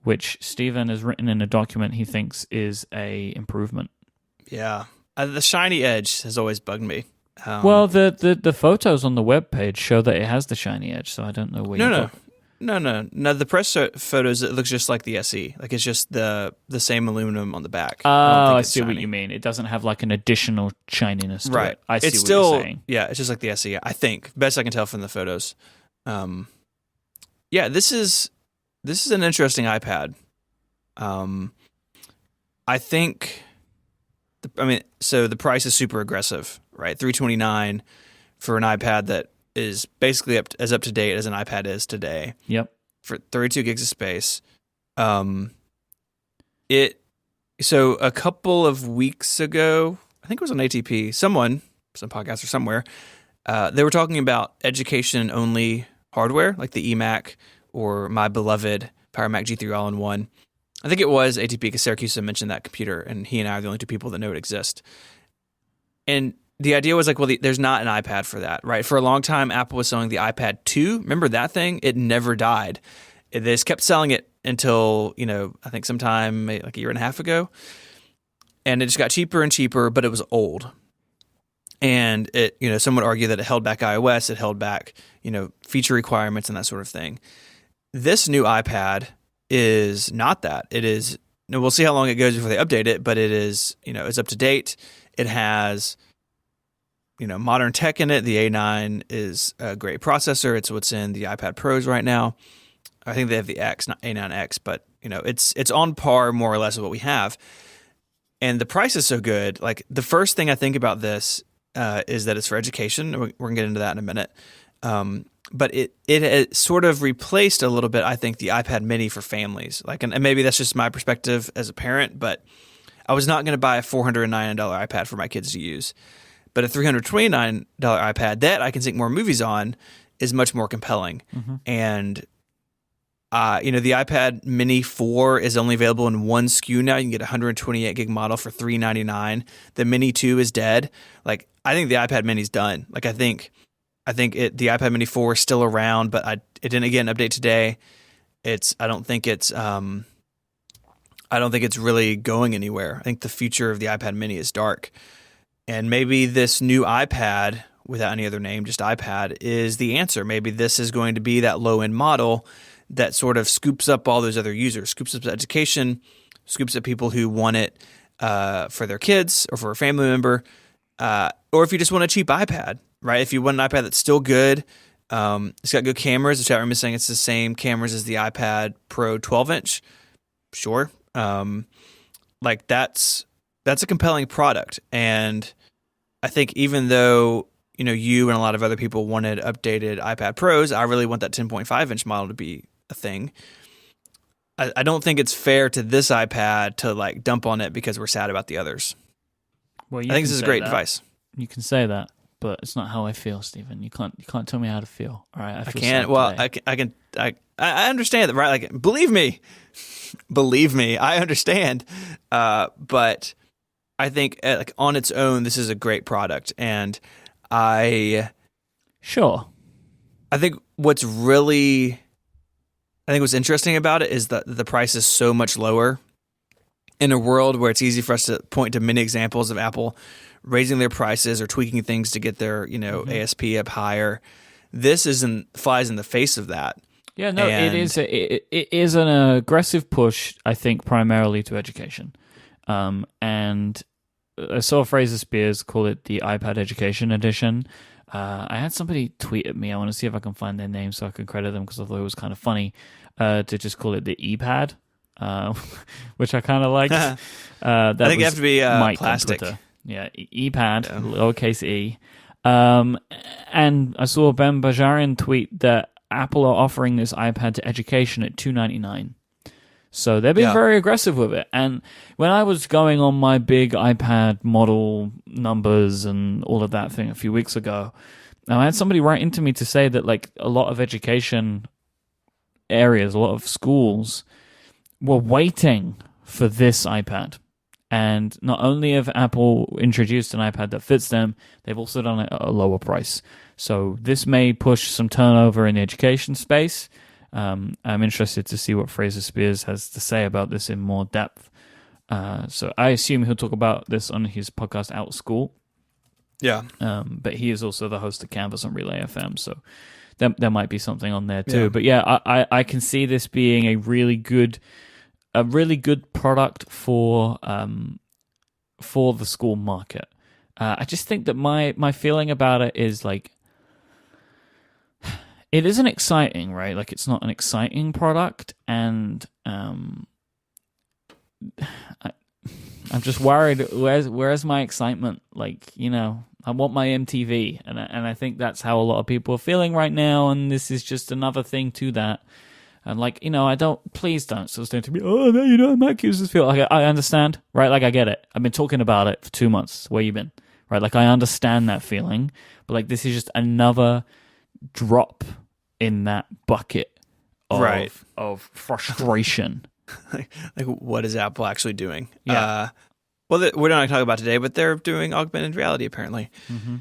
which Stephen has written in a document he thinks is a improvement. Yeah. The shiny edge has always bugged me. Well, the photos on the webpage show that it has the shiny edge, so I don't know where No, the press photos, it looks just like the SE. Like, it's just the same aluminum on the back. Oh, I see what you mean. It doesn't have like an additional shininess to it. I see what you're saying. Yeah, it's just like the SE, I think. Best I can tell from the photos. Yeah, this is an interesting iPad. I think, so the price is super aggressive, right? $329 for an iPad that is basically as up to date as an iPad is today. Yep. For 32 gigs of space. So a couple of weeks ago, I think it was on ATP, some podcast or somewhere, they were talking about education-only hardware, like the eMac or my beloved Power Mac G3 all-in-one. I think it was ATP because Syracuse mentioned that computer, and he and I are the only two people that know it exists. And the idea was like, well, there's not an iPad for that, right? For a long time, Apple was selling the iPad 2. Remember that thing? It never died. They just kept selling it until, I think sometime like a year and a half ago. And it just got cheaper and cheaper, but it was old. And it, some would argue that it held back iOS, it held back, feature requirements and that sort of thing. This new iPad is not that. It is, we'll see how long it goes before they update it, but it is, it's up to date. It has, modern tech in it. The A9 is a great processor. It's what's in the iPad Pros right now. I think they have the X, not A9X, but it's on par more or less with what we have. And the price is so good. Like the first thing I think about this is that it's for education. We're gonna get into that in a minute. But it sort of replaced a little bit, I think, the iPad Mini for families. Like, and maybe that's just my perspective as a parent, but I was not going to buy a $499 iPad for my kids to use. But a $329 iPad that I can sync more movies on is much more compelling. Mm-hmm. And the iPad Mini 4 is only available in one SKU now. You can get a 128 gig model for $399. The Mini 2 is dead. Like, I think the iPad Mini's done. Like, I think the iPad Mini 4 is still around, but it didn't get an update today. I don't think it's really going anywhere. I think the future of the iPad Mini is dark. And maybe this new iPad, without any other name, just iPad, is the answer. Maybe this is going to be that low-end model that sort of scoops up all those other users, scoops up education, scoops up people who want it for their kids or for a family member, or if you just want a cheap iPad, right? If you want an iPad that's still good, it's got good cameras. The chat room is saying it's the same cameras as the iPad Pro 12-inch. Sure. Like that's a compelling product. And I think even though, you and a lot of other people wanted updated iPad Pros, I really want that 10.5-inch model to be a thing. I don't think it's fair to this iPad to like dump on it because we're sad about the others. Well, I think this is a great device. You can say that, but it's not how I feel, Stephen. You can't tell me how to feel. All right, I can't. Well, today. I understand that, right? Like, believe me, I understand. But I think like on its own, this is a great product, and I think what's interesting about it is that the price is so much lower in a world where it's easy for us to point to many examples of Apple raising their prices or tweaking things to get their, ASP up higher. This flies in the face of that. Yeah, no, it is an aggressive push, I think, primarily to education. And I saw Fraser Spears call it the iPad Education Edition. I had somebody tweet at me. I want to see if I can find their name so I can credit them because I thought it was kind of funny to just call it the ePad, which I kind of liked. I think you have to be plastic. Yeah, ePad, lowercase e. And I saw Ben Bajarian tweet that Apple are offering this iPad to education at $299. So they've been very aggressive with it. And when I was going on my big iPad model numbers and all of that thing a few weeks ago, I had somebody write into me to say that like a lot of education areas, a lot of schools were waiting for this iPad. And not only have Apple introduced an iPad that fits them, they've also done it at a lower price. So this may push some turnover in the education space. I'm interested to see what Fraser Spears has to say about this in more depth. So I assume he'll talk about this on his podcast Out School. Yeah. But he is also the host of Canvas on Relay FM, so there might be something on there too. Yeah. But yeah, I can see this being a really good product for the school market. I just think that my feeling about it is like, it isn't exciting, right? Like, it's not an exciting product, and I'm just worried. Where's my excitement? Like, I want my MTV, and I think that's how a lot of people are feeling right now. And this is just another thing to that. And like, please don't sort of say to me, oh, no, Mac users feel like I understand, right? Like, I get it. I've been talking about it for 2 months. Where you been, right? Like, I understand that feeling, but like, this is just another drop in that bucket of frustration. like what is Apple actually doing? Yeah. Well, we're not going to talk about today, but they're doing augmented reality apparently. Mm-hmm.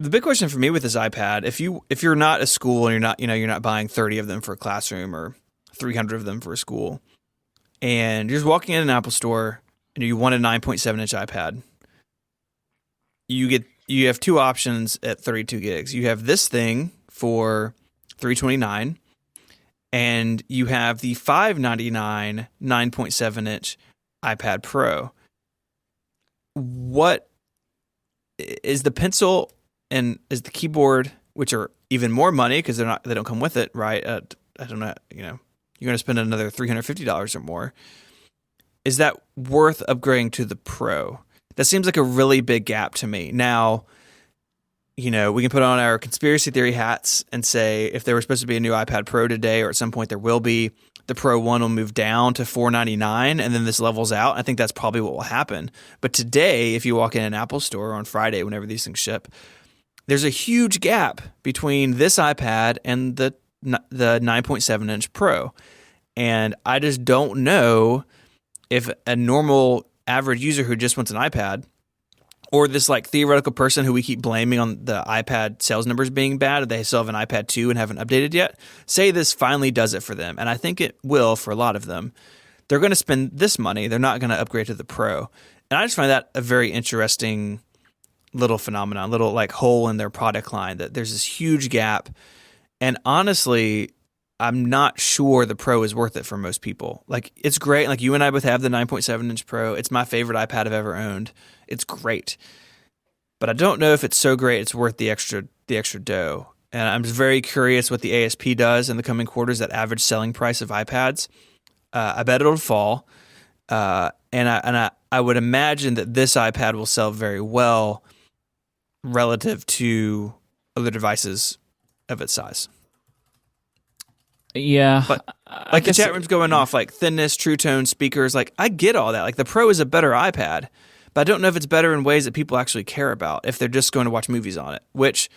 The big question for me with this iPad, if you're not a school and you're not buying 30 of them for a classroom or 300 of them for a school, and you're just walking in an Apple store and you want a 9.7-inch iPad, you have two options at 32 gigs. You have this thing for $329, and you have the $599 9.7-inch iPad Pro. What is the pencil and is the keyboard, which are even more money because they don't come with it, right? I don't know, you're going to spend another $350 or more. Is that worth upgrading to the Pro? That seems like a really big gap to me. Now, we can put on our conspiracy theory hats and say if there was supposed to be a new iPad Pro today, or at some point there will be, the Pro 1 will move down to $499 and then this levels out. I think that's probably what will happen. But today, if you walk in an Apple store on Friday, whenever these things ship, there's a huge gap between this iPad and the 9.7-inch Pro. And I just don't know if a normal average user who just wants an iPad, or this like theoretical person who we keep blaming on the iPad sales numbers being bad, they still have an iPad 2 and haven't updated yet, say this finally does it for them. And I think it will for a lot of them. They're going to spend this money. They're not going to upgrade to the Pro. And I just find that a very interesting little phenomenon, little like hole in their product line, that there's this huge gap. And honestly, I'm not sure the Pro is worth it for most people. Like, it's great. Like, you and I both have the 9.7-inch Pro. It's my favorite iPad I've ever owned. It's great. But I don't know if it's so great it's worth the extra dough. And I'm just very curious what the ASP does in the coming quarters, that average selling price of iPads. I bet it'll fall. And I would imagine that this iPad will sell very well relative to other devices of its size. Yeah. But like the chat room's going off, like thinness, true tone, speakers, like I get all that. Like the Pro is a better iPad, but I don't know if it's better in ways that people actually care about if they're just going to watch movies on it, which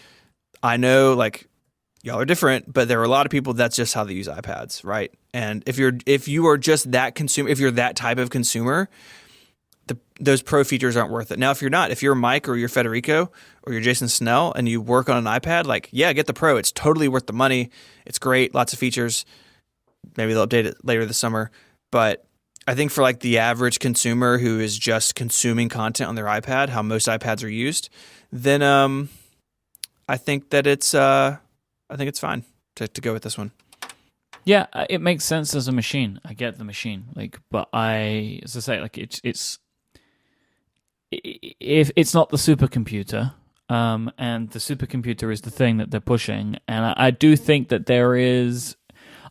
I know like y'all are different, but there are a lot of people that's just how they use iPads, right? And if you are just that consumer, if you're that type of consumer, those Pro features aren't worth it. Now, if you're not, if you're Myke or you're Federico or you're Jason Snell and you work on an iPad, like, yeah, get the Pro. It's totally worth the money. It's great. Lots of features. Maybe they'll update it later this summer. But I think for like the average consumer who is just consuming content on their iPad, how most iPads are used, then I think that it's fine to go with this one. Yeah, it makes sense as a machine. I get the machine, like, but as I say, like if it's not the supercomputer, and the supercomputer is the thing that they're pushing, and I do think that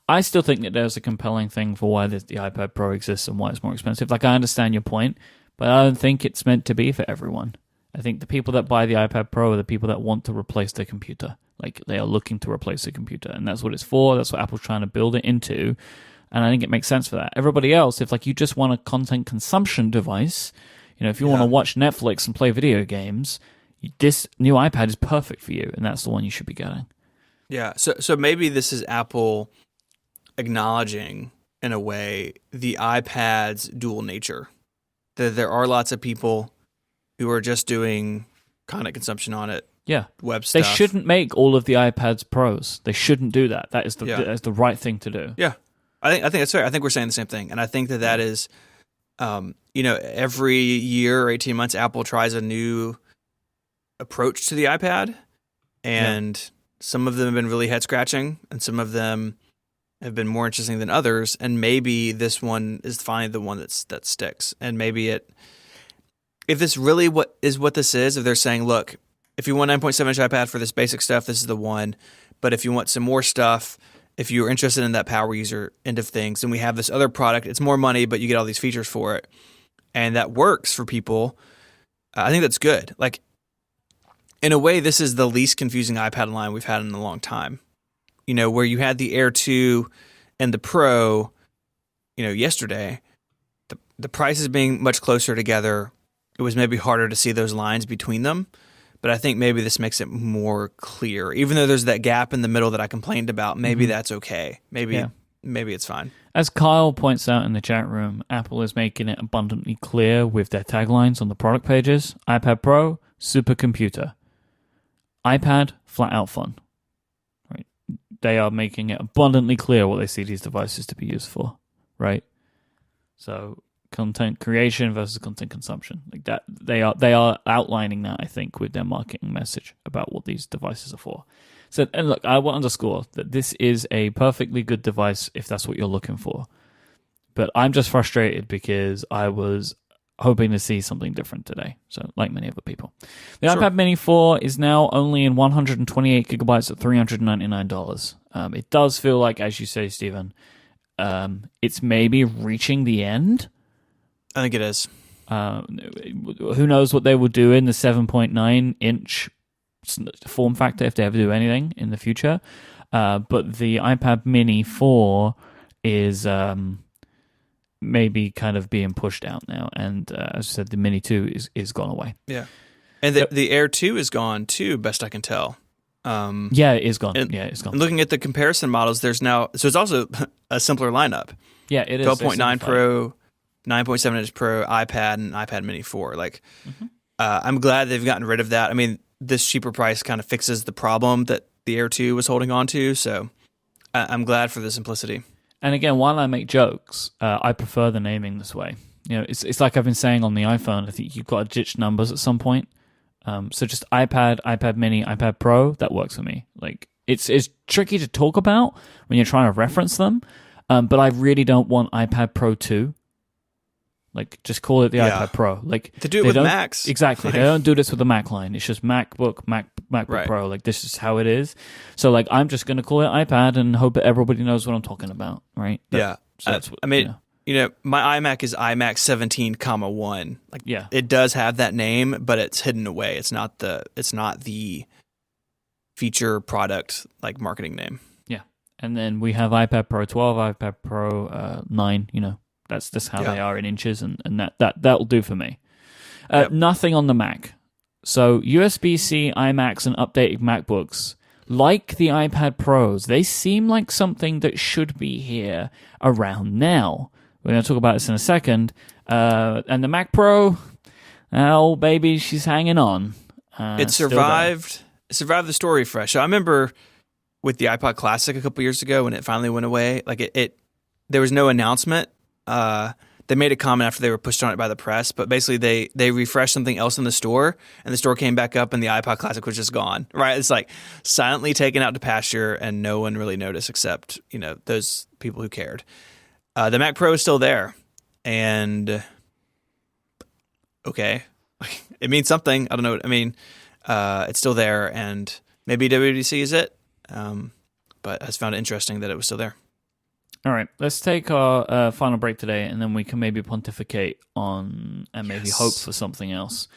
I still think that there's a compelling thing for why the iPad Pro exists and why it's more expensive. Like, I understand your point, but I don't think it's meant to be for everyone. I think the people that buy the iPad Pro are the people that want to replace their computer. Like, they are looking to replace their computer, and that's what it's for. That's what Apple's trying to build it into, and I think it makes sense for that. Everybody else, if like you just want a content consumption device, if you want to watch Netflix and play video games, this new iPad is perfect for you, and that's the one you should be getting. Yeah, so maybe this is Apple acknowledging, in a way, the iPad's dual nature. That there are lots of people who are just doing content consumption on it. Yeah, web stuff. They shouldn't make all of the iPads Pros. They shouldn't do that. That is the right thing to do. Yeah, I think that's fair. I think we're saying the same thing, and I think that is, every year or 18 months, Apple tries a new approach to the iPad, and some of them have been really head scratching, and some of them have been more interesting than others. And maybe this one is finally the one that sticks. And maybe if this really what this is, if they're saying, look, if you want 9.7-inch iPad for this basic stuff, this is the one. But if you want some more stuff, if you're interested in that power user end of things, then we have this other product. It's more money, but you get all these features for it. And that works for people. I think that's good. Like, in a way, this is the least confusing iPad line we've had in a long time. Where you had the Air 2 and the Pro, yesterday, the prices being much closer together, it was maybe harder to see those lines between them. But I think maybe this makes it more clear. Even though there's that gap in the middle that I complained about, maybe that's okay. Maybe maybe it's fine. As Kyle points out in the chat room, Apple is making it abundantly clear with their taglines on the product pages. iPad Pro, supercomputer. iPad, flat out fun. Right? They are making it abundantly clear what they see these devices to be used for. Right? So content creation versus content consumption. Like that, they are outlining that, I think, with their marketing message about what these devices are for. So, and look, I want to underscore that this is a perfectly good device if that's what you're looking for. But I'm just frustrated because I was hoping to see something different today. So, like many other people. The Sure. iPad Mini 4 is now only in 128 gigabytes at $399. It does feel like, as you say, Stephen, it's maybe reaching the end. I think it is. Who knows what they will do in the 7.9-inch form factor if they ever do anything in the future. But the iPad Mini 4 is maybe kind of being pushed out now. And as I said, the Mini 2 is gone away. Yeah. And the Air 2 is gone too, best I can tell. Yeah, it is gone. It's gone. And looking at the comparison models, there's now, so it's also a simpler lineup. Yeah, it is. 12.9 Pro, 9.7-inch Pro, iPad, and iPad Mini 4. Like, I'm glad they've gotten rid of that. I mean, this cheaper price kind of fixes the problem that the Air 2 was holding on to, so I'm glad for the simplicity. And again, while I make jokes, I prefer the naming this way. You know, it's like I've been saying on the iPhone. I think you've got to ditch numbers at some point. So just iPad, iPad Mini, iPad Pro, that works for me. Like it's tricky to talk about when you're trying to reference them, but I really don't want iPad Pro 2. Like, just call it the iPad Pro. Like, to do it with Macs. Exactly. They don't do this with the Mac line. It's just MacBook, MacBook Right. Pro. Like, this is how it is. So, like, I'm just going to call it iPad and hope that everybody knows what I'm talking about, right? Yeah. So that's what, I mean, my iMac is iMac 17,1. Like, yeah. It does have that name, but it's hidden away. It's not the feature product like marketing name. Yeah. And then we have iPad Pro 12, iPad Pro 9, That's just how they are in inches, and that'll do for me. Nothing on the Mac. So USB-C iMacs and updated MacBooks, like the iPad Pros, they seem like something that should be here around now. We're going to talk about this in a second. And the Mac Pro, oh baby, she's hanging on. It survived. It survived the store refresh. So I remember with the iPod Classic a couple years ago when it finally went away. Like it there was no announcement. They made a comment after they were pushed on it by the press, but basically they refreshed something else in the store, and the store came back up, and the iPod Classic was just gone. Right? It's like silently taken out to pasture, and no one really noticed except those people who cared. The Mac Pro is still there, and okay, it means something. I don't know what I mean. It's still there, and maybe WWDC is it, but I just found it interesting that it was still there. All right, let's take our final break today, and then we can maybe pontificate on and maybe hope for something else.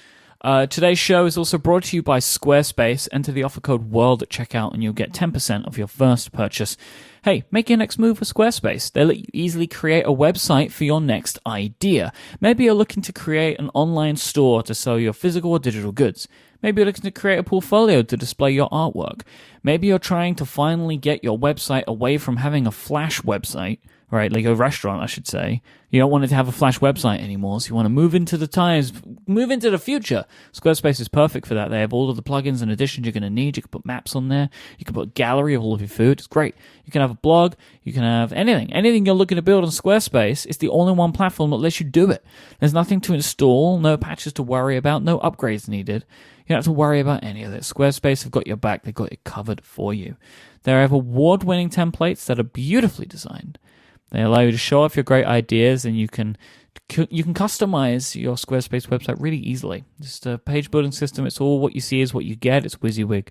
Today's show is also brought to you by Squarespace. Enter the offer code WORLD at checkout, and you'll get 10% off your first purchase. Hey, make your next move with Squarespace. They let you easily create a website for your next idea. Maybe you're looking to create an online store to sell your physical or digital goods. Maybe you're looking to create a portfolio to display your artwork. Maybe you're trying to finally get your website away from having a Flash website, right? Like a restaurant, I should say. You don't want it to have a Flash website anymore, so you want to move into the times, move into the future. Squarespace is perfect for that. They have all of the plugins and additions you're going to need. You can put maps on there. You can put a gallery of all of your food. It's great. You can have a blog. You can have anything. Anything you're looking to build on Squarespace, it's the all-in-one platform that lets you do it. There's nothing to install, no patches to worry about, no upgrades needed. You don't have to worry about any of this. Squarespace have got your back. They've got it covered for you. They have award-winning templates that are beautifully designed. They allow you to show off your great ideas, and you can customize your Squarespace website really easily. Just a page building system. It's all what you see is what you get. It's WYSIWYG.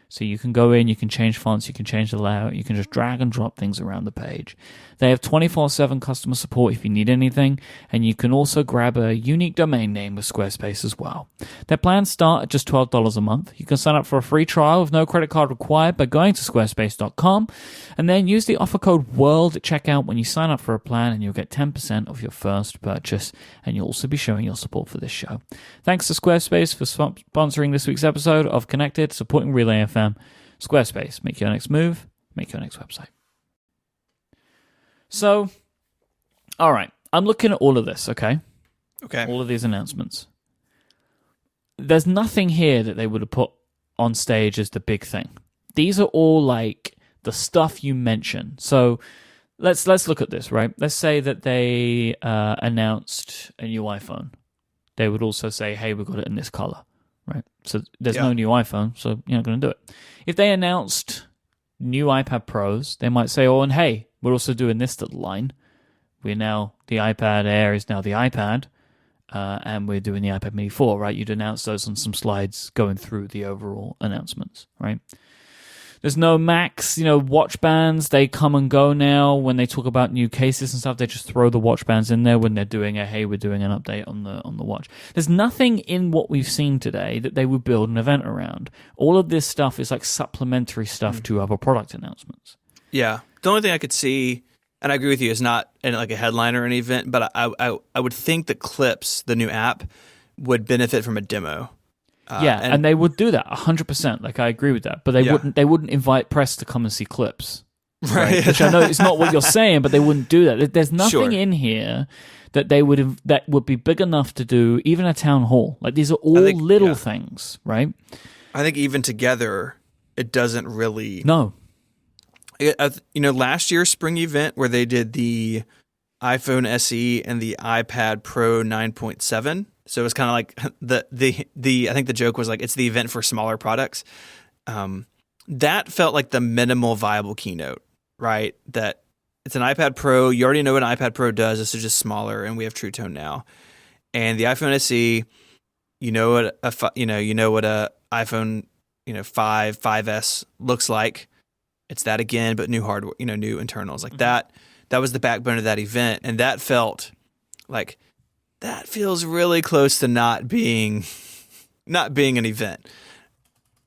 So you can go in, you can change fonts, you can change the layout, you can just drag and drop things around the page. They have 24/7 customer support if you need anything, and you can also grab a unique domain name with Squarespace as well. Their plans start at just $12 a month. You can sign up for a free trial with no credit card required by going to squarespace.com, and then use the offer code WORLD at checkout when you sign up for a plan, and you'll get 10% off your first purchase, and you'll also be showing your support for this show. Thanks to Squarespace for sponsoring this week's episode of Connected, supporting Relay FM. Squarespace, make your next move, make your next website. So, all right. I'm looking at all of this, okay? Okay. All of these announcements. There's nothing here that they would have put on stage as the big thing. These are all like the stuff you mentioned. So let's look at this, right? Let's say that they announced a new iPhone. They would also say, hey, we've got it in this color, right? So there's no new iPhone, so you're not going to do it. If they announced new iPad Pros, they might say, oh, and hey, we're also doing this little line. The iPad Air is now the iPad, and we're doing the iPad Mini 4, right? You'd announce those on some slides going through the overall announcements, right? There's no Macs, watch bands. They come and go now. When they talk about new cases and stuff, they just throw the watch bands in there when they're doing we're doing an update on the watch. There's nothing in what we've seen today that they would build an event around. All of this stuff is like supplementary stuff to other product announcements. Yeah. The only thing I could see, and I agree with you, is not in like a headline or an event, but I would think that Clips, the new app, would benefit from a demo. And they would do that 100%. Like, I agree with that, but they wouldn't invite press to come and see Clips, right? Which I know it's not what you're saying, but they wouldn't do that. There's nothing in here that that would be big enough to do even a town hall. Like, these are all little things, right? I think even together, it doesn't really. No. Last year's spring event where they did the iPhone SE and the iPad Pro 9.7. So it was kind of like the I think the joke was like, it's the event for smaller products. That felt like the minimal viable keynote, right? That it's an iPad Pro. You already know what an iPad Pro does. This is just smaller, and we have True Tone now. And the iPhone SE, you know what a iPhone 5S looks like. It's that again, but new hardware, new internals like that. That was the backbone of that event, and that felt like. That feels really close to not being an event.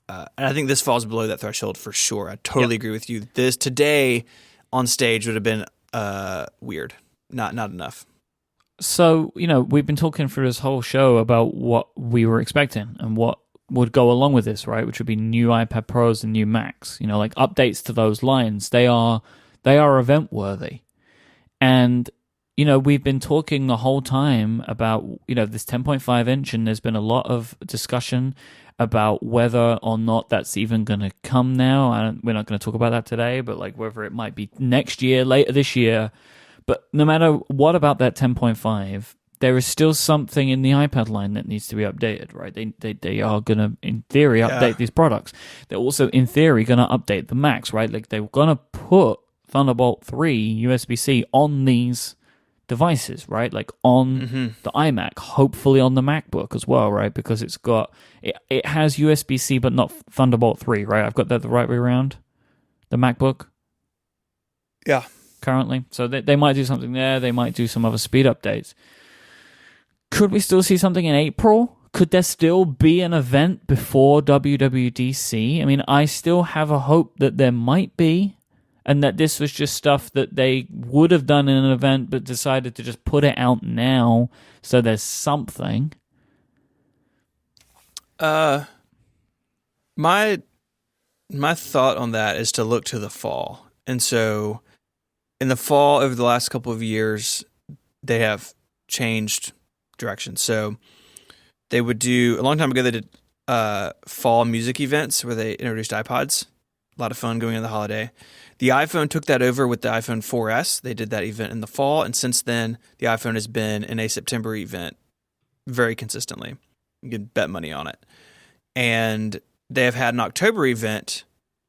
And I think this falls below that threshold for sure. I totally agree with you. This today on stage would have been weird. Not enough. So, we've been talking for this whole show about what we were expecting and what would go along with this, right? Which would be new iPad Pros and new Macs. Like updates to those lines. They are event worthy. And we've been talking the whole time about, this 10.5 inch, and there's been a lot of discussion about whether or not that's even going to come now. We're not going to talk about that today, but like whether it might be next year, later this year. But no matter what about that 10.5, there is still something in the iPad line that needs to be updated, right? They are going to, in theory, update these products. They're also, in theory, going to update the Macs, right? Like they're going to put Thunderbolt 3 USB-C on these devices, right? Like on the iMac, hopefully on the MacBook as well, right? Because it has USB-C but not Thunderbolt 3, right? I've got that the right way around. The MacBook? Yeah. Currently. So they might do something there. They might do some other speed updates. Could we still see something in April? Could there still be an event before WWDC? I mean, I still have a hope that there might be, and that this was just stuff that they would have done in an event but decided to just put it out now so there's something. My thought on that is to look to the fall. And so in the fall, over the last couple of years, they have changed direction. So they would do, a long time ago, they did fall music events where they introduced iPods. A lot of fun going into the holiday. The iPhone took that over with the iPhone 4S. They did that event in the fall, and since then, the iPhone has been in a September event very consistently. You can bet money on it. And they have had an October event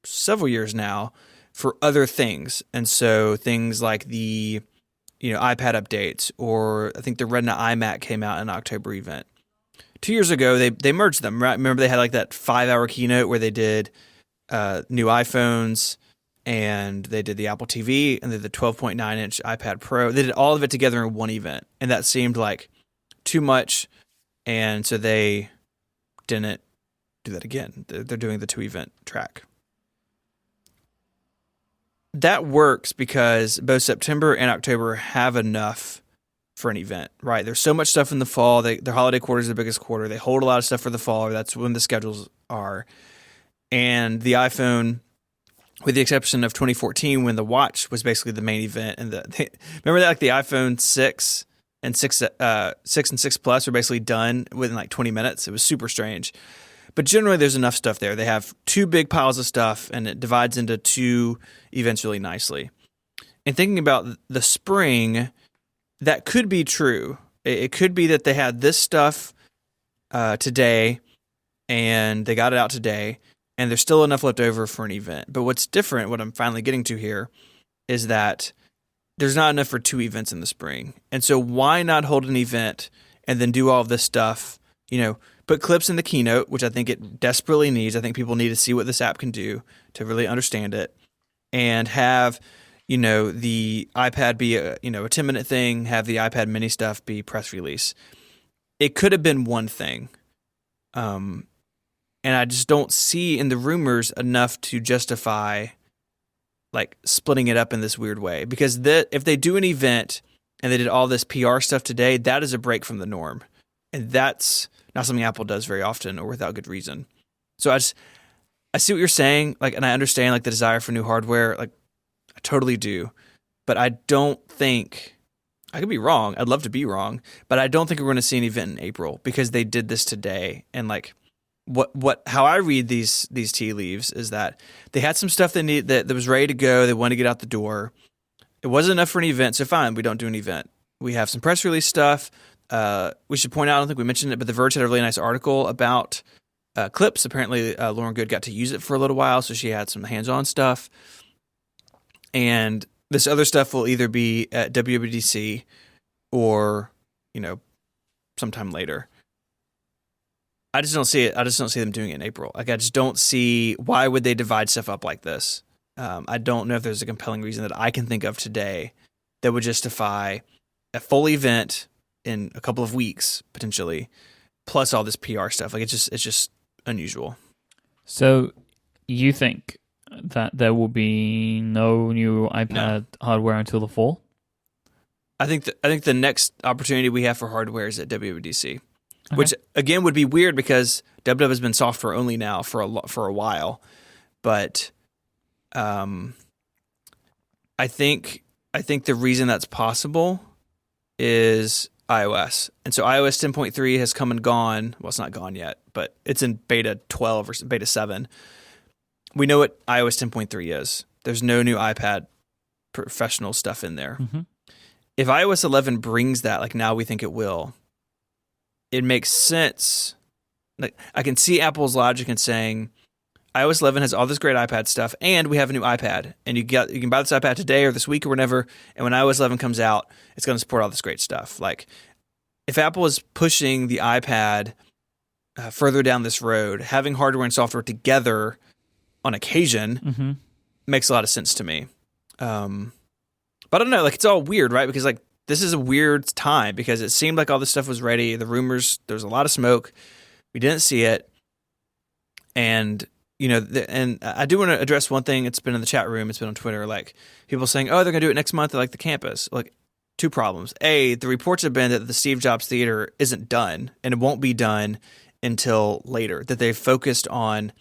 several years now for other things. And so things like the iPad updates, or I think the Retina iMac came out in an October event. 2 years ago, they merged them, right? Remember they had like that 5-hour keynote where they did new iPhones, and they did the Apple TV, and they did the 12.9-inch iPad Pro. They did all of it together in one event, and that seemed like too much, and so they didn't do that again. They're doing the 2-event track. That works because both September and October have enough for an event, right? There's so much stuff in the fall. Their holiday quarter is the biggest quarter. They hold a lot of stuff for the fall, or that's when the schedules are. And the iPhone with the exception of 2014 when the watch was basically the main event. And remember that like the iPhone 6 and 6 and 6 Plus were basically done within like 20 minutes. It was super strange. But generally, there's enough stuff there. They have two big piles of stuff, and it divides into two events really nicely. And thinking about the spring, that could be true. It could be that they had this stuff today, and they got it out today, and there's still enough left over for an event. But what's different, what I'm finally getting to here, is that there's not enough for two events in the spring. And so why not hold an event and then do all of this stuff, put clips in the Keynote, which I think it desperately needs. I think people need to see what this app can do to really understand it, and have, the iPad be a 10-minute thing, have the iPad mini stuff be press release. It could have been one thing. And I just don't see in the rumors enough to justify like splitting it up in this weird way. Because if they do an event and they did all this PR stuff today, that is a break from the norm. And that's not something Apple does very often or without good reason. So I see what you're saying, like, and I understand like the desire for new hardware, like I totally do. But I don't think, I could be wrong. I'd love to be wrong, but I don't think we're going to see an event in April because they did this today. And like how I read these tea leaves is that they had some stuff they need that was ready to go. They wanted to get out the door. It wasn't enough for an event, so fine, we don't do an event. We have some press release stuff. We should point out, I don't think we mentioned it, but The Verge had a really nice article about clips. Apparently, Lauren Good got to use it for a little while, so she had some hands-on stuff. And this other stuff will either be at WWDC or, sometime later. I just don't see it. I just don't see them doing it in April. Like, I just don't see why would they divide stuff up like this. I don't know if there's a compelling reason that I can think of today that would justify a full event in a couple of weeks potentially, plus all this PR stuff. Like it's just unusual. So you think that there will be no new iPad hardware until the fall? I think the next opportunity we have for hardware is at WWDC, which again would be weird because WW has been software only now for a while, but I think the reason that's possible is iOS. And so iOS 10.3 has come and gone. Well, it's not gone yet, but it's in beta 12 or beta 7. We know what iOS 10.3 is. There's no new iPad professional stuff in there. Mm-hmm. If iOS 11 brings that, like now we think it will, it makes sense. Like I can see Apple's logic in saying iOS 11 has all this great iPad stuff, and we have a new iPad, and you can buy this iPad today or this week or whenever, and when iOS 11 comes out, it's going to support all this great stuff. Like, if Apple is pushing the iPad further down this road, having hardware and software together on occasion makes a lot of sense to me. But I don't know, like it's all weird, right? Because like this is a weird time because it seemed like all this stuff was ready. The rumors, there's a lot of smoke. We didn't see it, and and I do want to address one thing. It's been in the chat room. It's been on Twitter. Like people saying, "Oh, they're going to do it next month at like the campus." Like two problems. A, the reports have been that the Steve Jobs Theater isn't done, and it won't be done until later. That they've focused on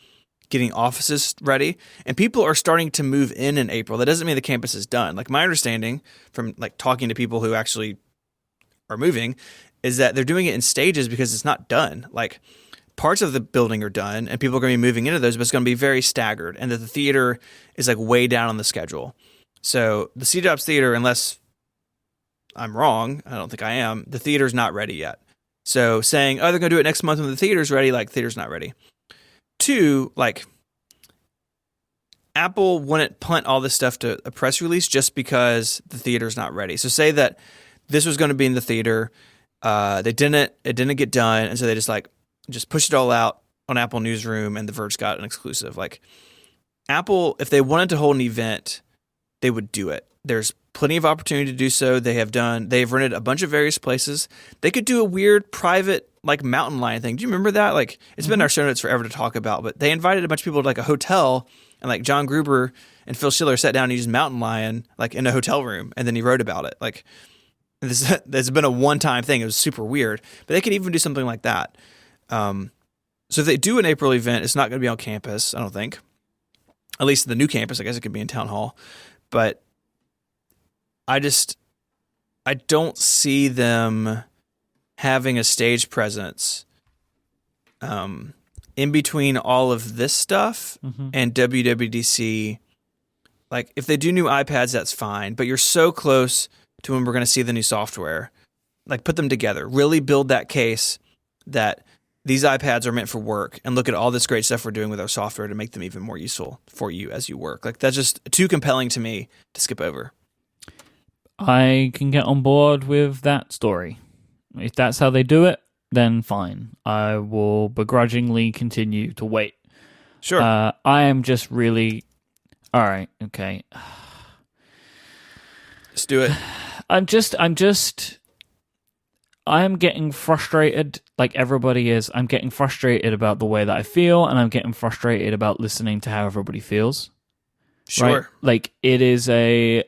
getting offices ready, and people are starting to move in April. That doesn't mean the campus is done. Like my understanding from like talking to people who actually are moving is that they're doing it in stages because it's not done. Like parts of the building are done and people are going to be moving into those, but it's going to be very staggered, and that the theater is like way down on the schedule. So the Steve Jobs Theater, unless I'm wrong, I don't think I am, the theater's not ready yet. So saying, oh, they're going to do it next month when the theater's ready, like theater's not ready. Two, like Apple wouldn't punt all this stuff to a press release just because the theater's not ready. So say that this was going to be in the theater, it didn't get done, and so they just pushed it all out on Apple Newsroom, and The Verge got an exclusive. Like Apple, if they wanted to hold an event, they would do it. There's plenty of opportunity to do so. They've rented a bunch of various places. They could do a weird private like mountain lion thing. Do you remember that? Like it's been in our show notes forever to talk about, but they invited a bunch of people to like a hotel, and like John Gruber and Phil Schiller sat down and used mountain lion like in a hotel room, and then he wrote about it. Like this has been a one-time thing. It was super weird, but they could even do something like that. So if they do an April event, it's not going to be on campus, I don't think. At least the new campus, I guess it could be in Town Hall. But I don't see them having a stage presence in between all of this stuff and WWDC. Like, if they do new iPads, that's fine. But you're so close to when we're going to see the new software. Like, put them together. Really build that case that these iPads are meant for work, and look at all this great stuff we're doing with our software to make them even more useful for you as you work. Like, that's just too compelling to me to skip over. I can get on board with that story. If that's how they do it, then fine. I will begrudgingly continue to wait. Sure. I am just really... All right, okay. Let's do it. I am getting frustrated, like everybody is. I'm getting frustrated about the way that I feel, and I'm getting frustrated about listening to how everybody feels. Sure. Right? Like, it is I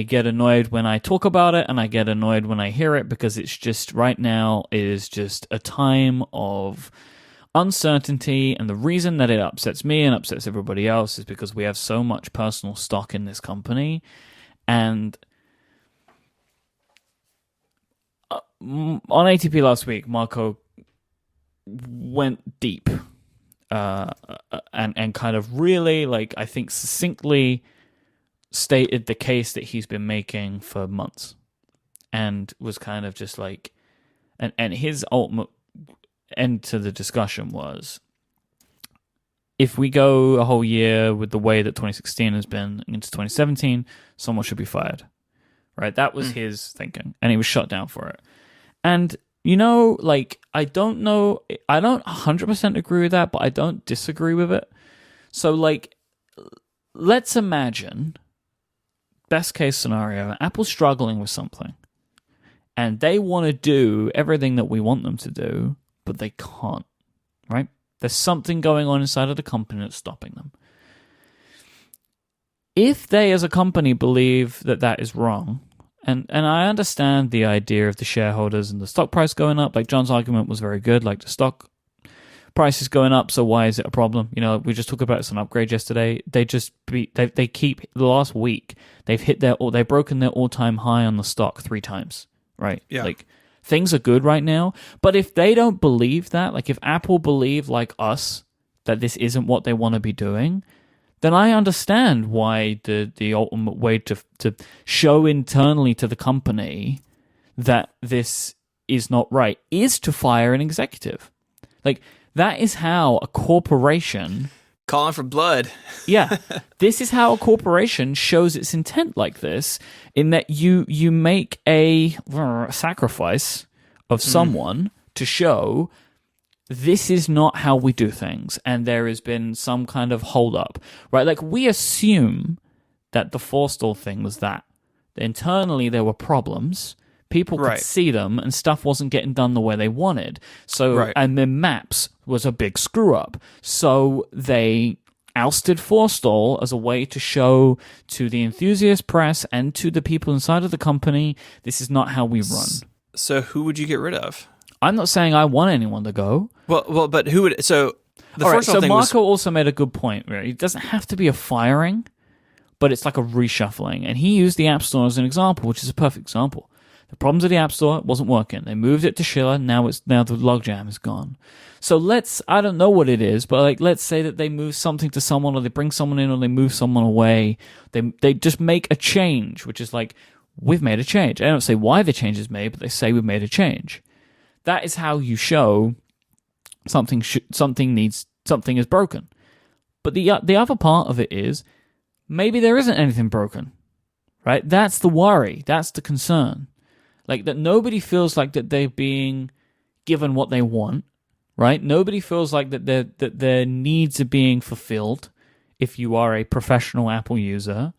get annoyed when I talk about it, and I get annoyed when I hear it, because it's just, right now, it is just a time of uncertainty, and the reason that it upsets me and upsets everybody else is because we have so much personal stock in this company, and on ATP last week, Marco went deep and kind of really, like, I think succinctly stated the case that he's been making for months, and was kind of just like, and his ultimate end to the discussion was, if we go a whole year with the way that 2016 has been into 2017, someone should be fired. Right? That was his thinking, and he was shut down for it. And, you know, like, I don't 100% agree with that, but I don't disagree with it. So, like, let's imagine, best case scenario, Apple's struggling with something, and they want to do everything that we want them to do, but they can't, right? There's something going on inside of the company that's stopping them. If they, as a company, believe that that is wrong, and I understand the idea of the shareholders and the stock price going up. Like, John's argument was very good. Like, the stock price is going up, so why is it a problem? You know, we just talked about some upgrade yesterday. They keep, the last week, they've broken their all-time high on the stock 3 times, right? Yeah. Like, things are good right now. But if they don't believe that, like, if Apple believe, like us, that this isn't what they want to be doing, then I understand why the ultimate way to show internally to the company that this is not right is to fire an executive. Like, that is how a corporation... Calling for blood. Yeah. This is how a corporation shows its intent like this, in that you make a sacrifice of someone to show... this is not how we do things, and there has been some kind of hold-up, right? Like, we assume that the Forstall thing was that. Internally, there were problems. People could see them, and stuff wasn't getting done the way they wanted. So, and then Maps was a big screw-up. So they ousted Forstall as a way to show to the enthusiast press and to the people inside of the company, this is not how we run. So who would you get rid of? I'm not saying I want anyone to go. Well, but who would? So the All right, first so thing Marco also made a good point. Right? It doesn't have to be a firing, but it's like a reshuffling. And he used the App Store as an example, which is a perfect example. The problems with the App Store wasn't working. They moved it to Schiller. Now the logjam is gone. So I don't know what it is, but like, let's say that they move something to someone, or they bring someone in, or they move someone away. They just make a change, which is like, we've made a change. I don't say why the change is made, but they say we've made a change. That is how you show something is broken. But the other part of it is, maybe there isn't anything broken, right? That's the worry. That's the concern. Like, that nobody feels like that they're being given what they want, right? Nobody feels like that their needs are being fulfilled if you are a professional Apple user.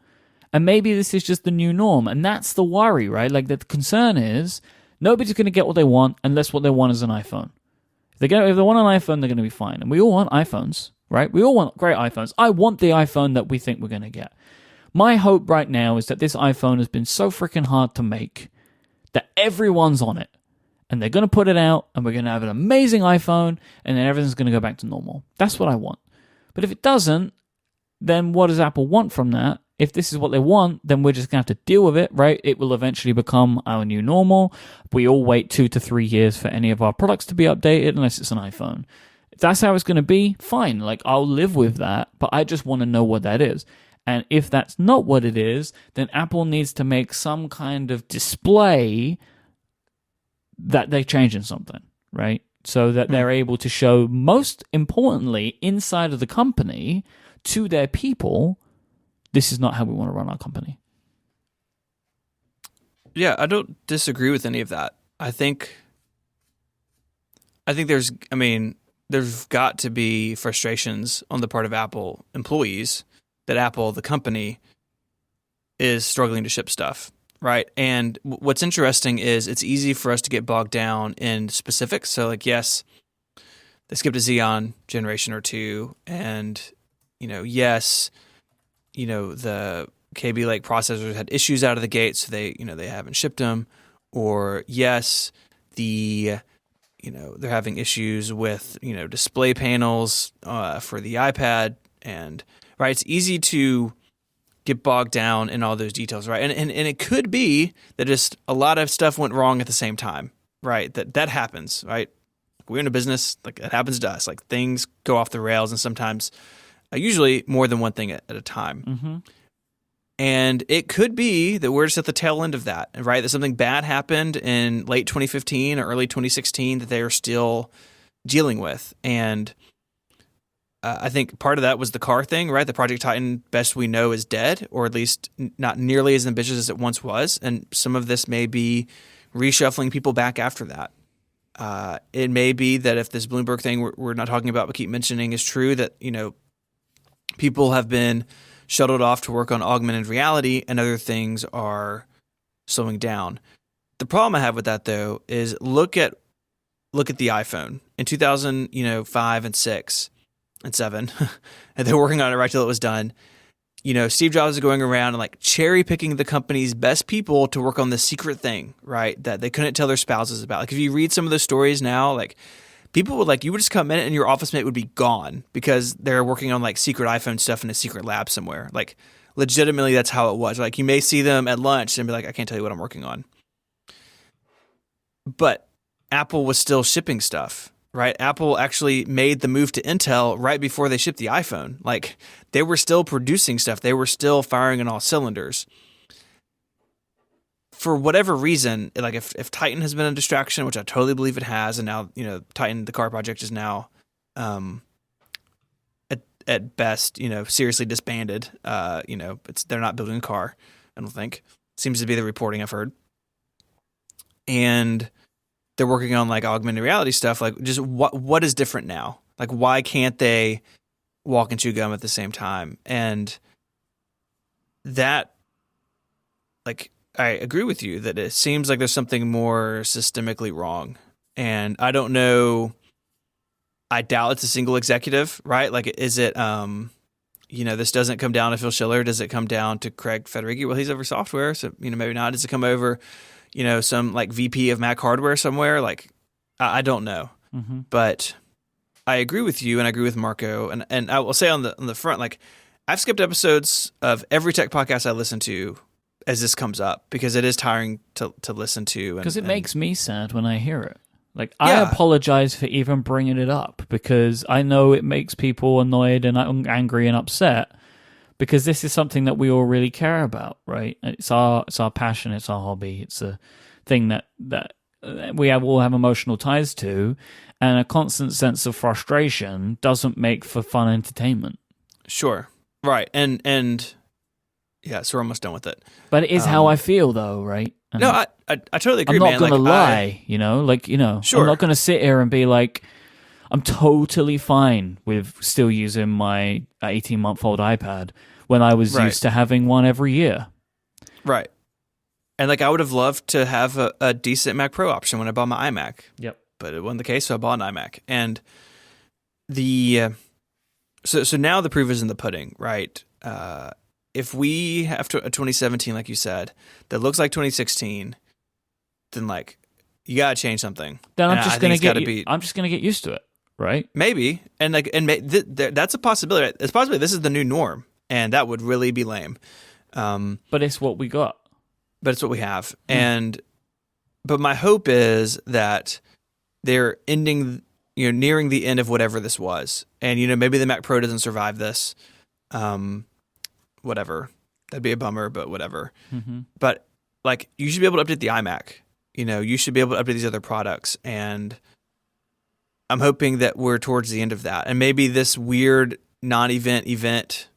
And maybe this is just the new norm. And that's the worry, right? Like, the concern is, nobody's going to get what they want unless what they want is an iPhone. If they want an iPhone, they're going to be fine. And we all want iPhones, right? We all want great iPhones. I want the iPhone that we think we're going to get. My hope right now is that this iPhone has been so freaking hard to make that everyone's on it. And they're going to put it out, and we're going to have an amazing iPhone, and then everything's going to go back to normal. That's what I want. But if it doesn't, then what does Apple want from that? If this is what they want, then we're just going to have to deal with it, right? It will eventually become our new normal. We all wait 2 to 3 years for any of our products to be updated unless it's an iPhone. If that's how it's going to be, fine. Like, I'll live with that, but I just want to know what that is. And if that's not what it is, then Apple needs to make some kind of display that they're changing something, right? So that they're able to show, most importantly, inside of the company to their people, this is not how we want to run our company. Yeah, I don't disagree with any of that. I think there's got to be frustrations on the part of Apple employees that Apple, the company, is struggling to ship stuff, right? And what's interesting is it's easy for us to get bogged down in specifics. So, like, yes, they skipped a Xeon generation or two, and, yes, the KB Lake processors had issues out of the gate, so they haven't shipped them. Or, yes, they're having issues with, display panels for the iPad, and right, it's easy to get bogged down in all those details, right? And it could be that just a lot of stuff went wrong at the same time, right? That happens, right? We're in a business, like, it happens to us. Like, things go off the rails, and sometimes, usually more than one thing at a time. Mm-hmm. And it could be that we're just at the tail end of that, right? That something bad happened in late 2015 or early 2016 that they are still dealing with. And I think part of that was the car thing, right? The Project Titan, best we know, is dead, or at least not nearly as ambitious as it once was. And some of this may be reshuffling people back after that. It may be that if this Bloomberg thing we're not talking about but keep mentioning is true, that, people have been shuttled off to work on augmented reality and other things are slowing down. The problem I have with that, though, is look at the iPhone in 2005 and 6 and 7, and they're working on it right till it was done. Steve Jobs is going around and, like, cherry picking the company's best people to work on the secret thing, right? That they couldn't tell their spouses about. Like, if you read some of those stories now, like, people would, like, you would just come in and your office mate would be gone because they're working on, like, secret iPhone stuff in a secret lab somewhere. Like, legitimately, that's how it was. Like, you may see them at lunch and be like, I can't tell you what I'm working on. But Apple was still shipping stuff, right? Apple actually made the move to Intel right before they shipped the iPhone. Like, they were still producing stuff. They were still firing on all cylinders. For whatever reason, like, if Titan has been a distraction, which I totally believe it has, and now, Titan, the car project, is now at best, seriously disbanded. They're not building a car, I don't think. Seems to be the reporting I've heard. And they're working on, like, augmented reality stuff. Like, just what is different now? Like, why can't they walk and chew gum at the same time? And that, like, I agree with you that it seems like there's something more systemically wrong. And I don't know. I doubt it's a single executive, right? Like, is it, this doesn't come down to Phil Schiller. Does it come down to Craig Federico? Well, he's over software, so, maybe not. Does it come over, some, like, VP of Mac hardware somewhere? Like, I don't know. Mm-hmm. But I agree with you, and I agree with Marco. And I will say on the front, like, I've skipped episodes of every tech podcast I listen to as this comes up, because it is tiring to listen to. Because it makes me sad when I hear it. Like, I apologize for even bringing it up, because I know it makes people annoyed and angry and upset, because this is something that we all really care about, right? It's our passion, it's our hobby, it's a thing that we all have emotional ties to, and a constant sense of frustration doesn't make for fun entertainment. Sure, right, and yeah, so we're almost done with it. But it is how I feel, though, right? And no, I totally agree, I'm not man. going to Like, lie, Sure. I'm not going to sit here and be like, I'm totally fine with still using my 18-month-old iPad when I was used to having one every year. Right. And, like, I would have loved to have a decent Mac Pro option when I bought my iMac. Yep. But it wasn't the case, so I bought an iMac. And so now the proof is in the pudding, right? If we have a 2017, like you said, that looks like 2016, then, like, you gotta change something. Then I'm just gonna get used to it. right? Maybe, and that's a possibility. It's possibly this is the new norm, and that would really be lame. But it's what we got. But it's what we have, but my hope is that they're nearing the end of whatever this was, and maybe the Mac Pro doesn't survive this. Whatever, that'd be a bummer, but whatever. Mm-hmm. But like, you should be able to update the iMac. You should be able to update these other products, and I'm hoping that we're towards the end of that. And maybe this weird non-event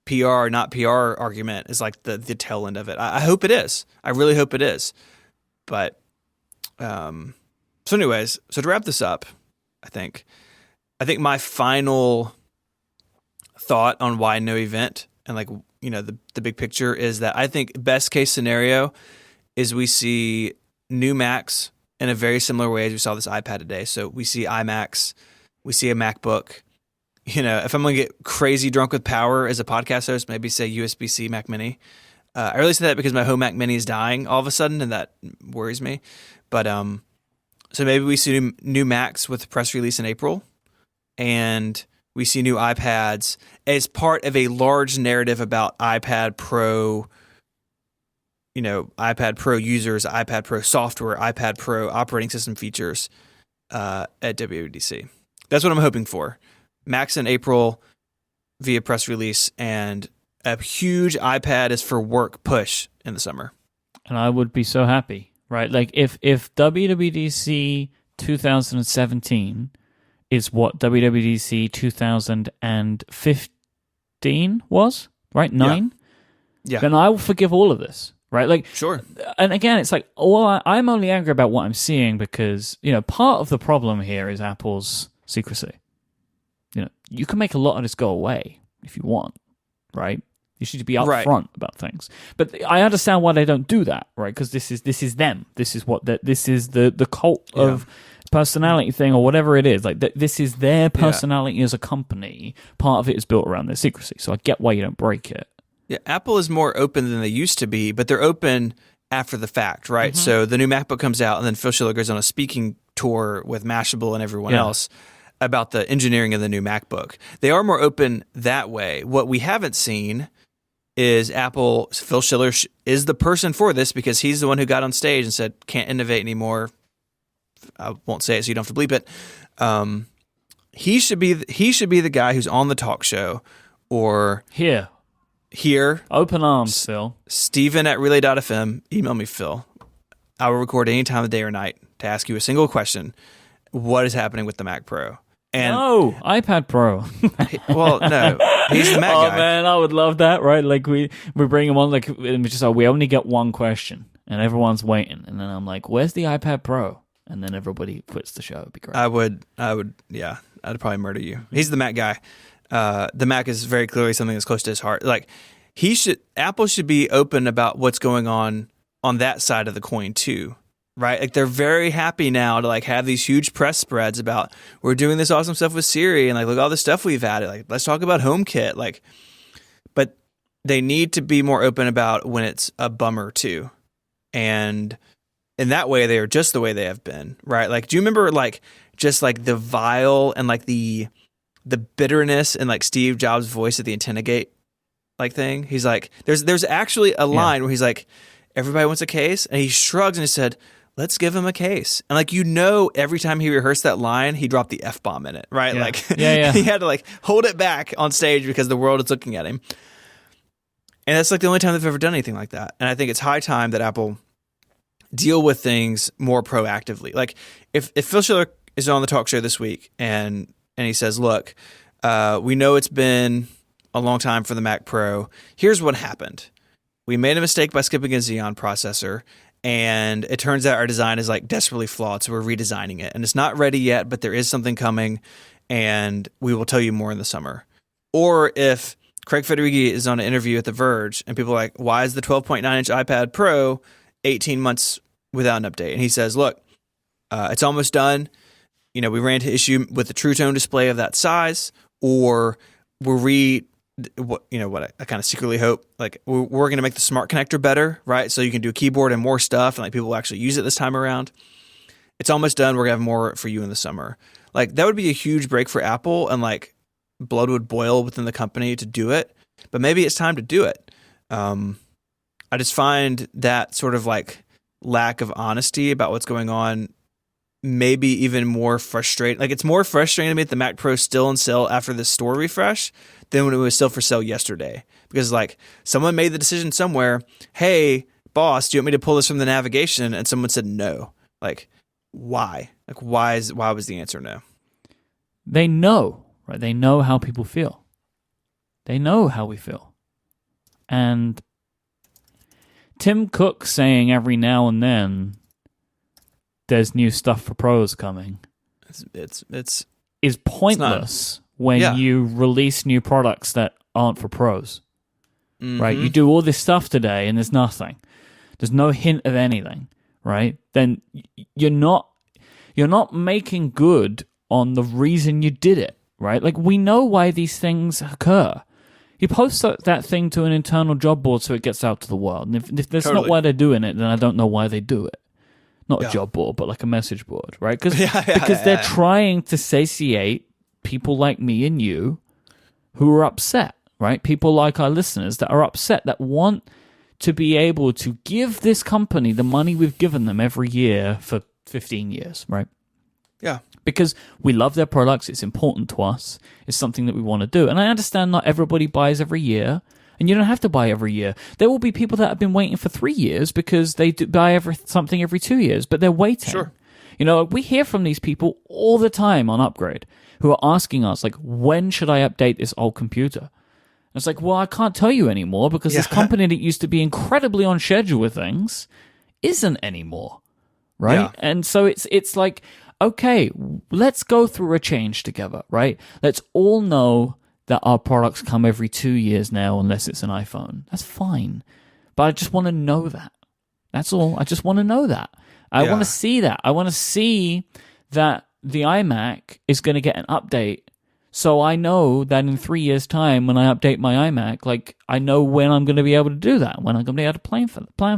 PR, not PR argument is like the tail end of it. I hope it is. I really hope it is. But so anyways, so to wrap this up, I think my final thought on why no event and the big picture is that I think best case scenario is we see new Macs in a very similar way as we saw this iPad today. So we see iMacs, we see a MacBook. If I'm going to get crazy drunk with power as a podcast host, maybe say USB-C Mac Mini. I really say that because my home Mac Mini is dying all of a sudden, and that worries me. But so maybe we see new Macs with the press release in April, and we see new iPads as part of a large narrative about iPad Pro, iPad Pro users, iPad Pro software, iPad Pro operating system features at WWDC. That's what I'm hoping for. Macs in April via press release, and a huge iPad is for work push in the summer. And I would be so happy, right? Like if WWDC 2017 is what WWDC 2015 was, right? 9? Yeah. Then I will forgive all of this, right? Like, sure. And again, it's like, I'm only angry about what I'm seeing because, part of the problem here is Apple's secrecy. You can make a lot of this go away if you want, right? You should be upfront about things. But I understand why they don't do that, right? Because this is them. This is the cult of personality thing or whatever it is. Like this is their personality as a company. Part of it is built around their secrecy. So I get why you don't break it. Yeah, Apple is more open than they used to be, but they're open after the fact, right? Mm-hmm. So the new MacBook comes out, and then Phil Schiller goes on a speaking tour with Mashable and everyone else about the engineering of the new MacBook. They are more open that way. What we haven't seen is Phil Schiller is the person for this because he's the one who got on stage and said, can't innovate anymore. I won't say it so you don't have to bleep it. He should be the guy who's on the talk show or here. Open arms, Phil. Stephen at relay.fm. Email me, Phil. I will record any time of the day or night to ask you a single question. What is happening with the Mac Pro? And no, iPad Pro. Well, no, he's the Mac guy. Oh man, I would love that, right? Like we bring him on, like and just we only get one question, and everyone's waiting, and then I'm like, "Where's the iPad Pro?" And then everybody quits the show. It'd be great. I would, yeah, I'd probably murder you. He's the Mac guy. The Mac is very clearly something that's close to his heart. Like Apple should be open about what's going on that side of the coin too. Right, like they're very happy now to have these huge press spreads about we're doing this awesome stuff with Siri and look all the stuff we've added. Let's talk about HomeKit. But they need to be more open about when it's a bummer too, and in that way they are just the way they have been. Right, do you remember the vile and the bitterness in Steve Jobs' voice at the Antenna Gate thing? He's there's actually a line where he's everybody wants a case, and he shrugs and he said, let's give him a case. And every time he rehearsed that line, he dropped the F-bomb in it, right? Yeah. He had to hold it back on stage because the world is looking at him. And that's the only time they've ever done anything like that. And I think it's high time that Apple deal with things more proactively. If Phil Schiller is on the talk show this week and he says, look, we know it's been a long time for the Mac Pro. Here's what happened. We made a mistake by skipping a Xeon processor, and it turns out our design is desperately flawed, so we're redesigning it. And it's not ready yet, but there is something coming, and we will tell you more in the summer. Or if Craig Federico is on an interview at The Verge, and people are like, why is the 12.9-inch iPad Pro 18 months without an update? And he says, look, it's almost done. We ran into issue with the True Tone display of that size, or we're what I kind of secretly hope, we're going to make the smart connector better, right? So you can do a keyboard and more stuff, and people will actually use it this time around. It's almost done. We're going to have more for you in the summer. Like that would be a huge break for Apple, and like blood would boil within the company to do it. But maybe it's time to do it. I just find that sort of like lack of honesty about what's going on maybe even more frustrating. Like it's more frustrating to me that the Mac Pro is still on sale after the store refresh than when it was still for sale yesterday. Because like someone made the decision somewhere, hey, boss, do you want me to pull this from the navigation? And someone said no. Like, why? Like why was the answer no? They know, right? They know how people feel. They know how we feel. And Tim Cook saying every now and then there's new stuff for pros coming is pointless when you release new products that aren't for pros. Right? You do all this stuff today and there's nothing. There's no hint of anything, right? Then you're not making good on the reason you did it, right? Like we know why these things occur. You post that thing to an internal job board so it gets out to the world. And if that's not why they're doing it, then I don't know why they do it. Not a job board, but like a message board, right? Because they're trying to satiate people like me and you who are upset, right? People like our listeners that are upset, that want to be able to give this company the money we've given them every year for 15 years, right? Yeah. Because we love their products, it's important to us, it's something that we want to do. And I understand not everybody buys every year, and you don't have to buy every year. There will be people that have been waiting for 3 years because they do buy something every 2 years, but they're waiting. Sure. You know, we hear from these people all the time on Upgrade who are asking us, like, when should I update this old computer? And it's like, well, I can't tell you anymore because this company that used to be incredibly on schedule with things isn't anymore, right? Yeah. And so it's like, okay, let's go through a change together, right? Let's all know that our products come every 2 years now unless it's an iPhone. That's fine. But I just want to know that. That's all. I just want to know that. I want to see that. I want to see that the iMac is going to get an update. So I know that in 3 years' time, when I update my iMac, like I know when I'm going to be able to do that, when I'm going to be able to plan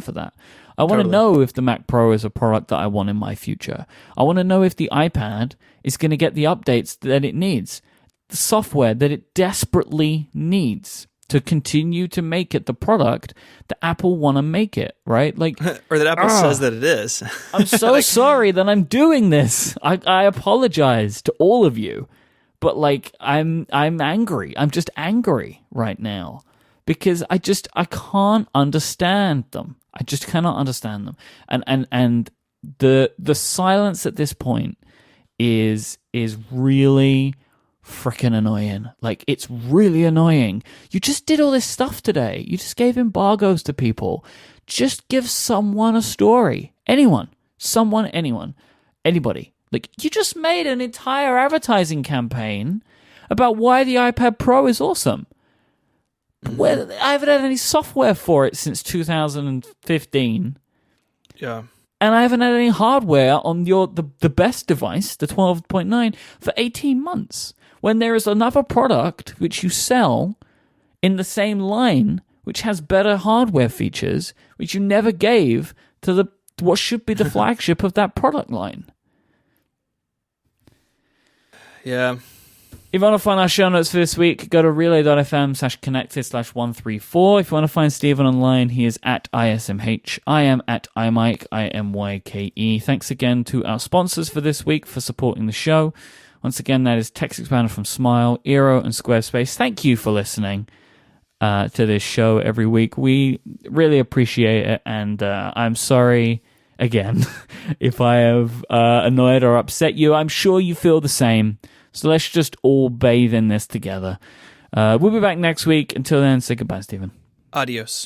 for that. I want to know if the Mac Pro is a product that I want in my future. I want to know if the iPad is going to get the updates that it needs, the software that it desperately needs to continue to make it the product that Apple want to make it, right? Like, or that Apple says that it is. I'm so sorry that I'm doing this. I apologize to all of you, but like I'm angry. I'm just angry right now because I can't understand them. I just cannot understand them. And the silence at this point is really freaking annoying. Like, it's really annoying. You just did all this stuff today. You just gave embargoes to people. Just give someone a story. Anyone. Someone, anyone. Anybody. Like, you just made an entire advertising campaign about why the iPad Pro is awesome. Where I haven't had any software for it since 2015. Yeah. And I haven't had any hardware on the best device, the 12.9, for 18 months. When there is another product which you sell in the same line, which has better hardware features, which you never gave to what should be the flagship of that product line. Yeah. If you want to find our show notes for this week, go to relay.fm/connected/134. If you want to find Stephen online, he is at ISMH. I am at iMyke, IMYKE. Thanks again to our sponsors for this week for supporting the show. Once again, that is Text Expander from Smile, Eero, and Squarespace. Thank you for listening to this show every week. We really appreciate it, and I'm sorry again if I have annoyed or upset you. I'm sure you feel the same. So let's just all bathe in this together. We'll be back next week. Until then, say goodbye, Stephen. Adios.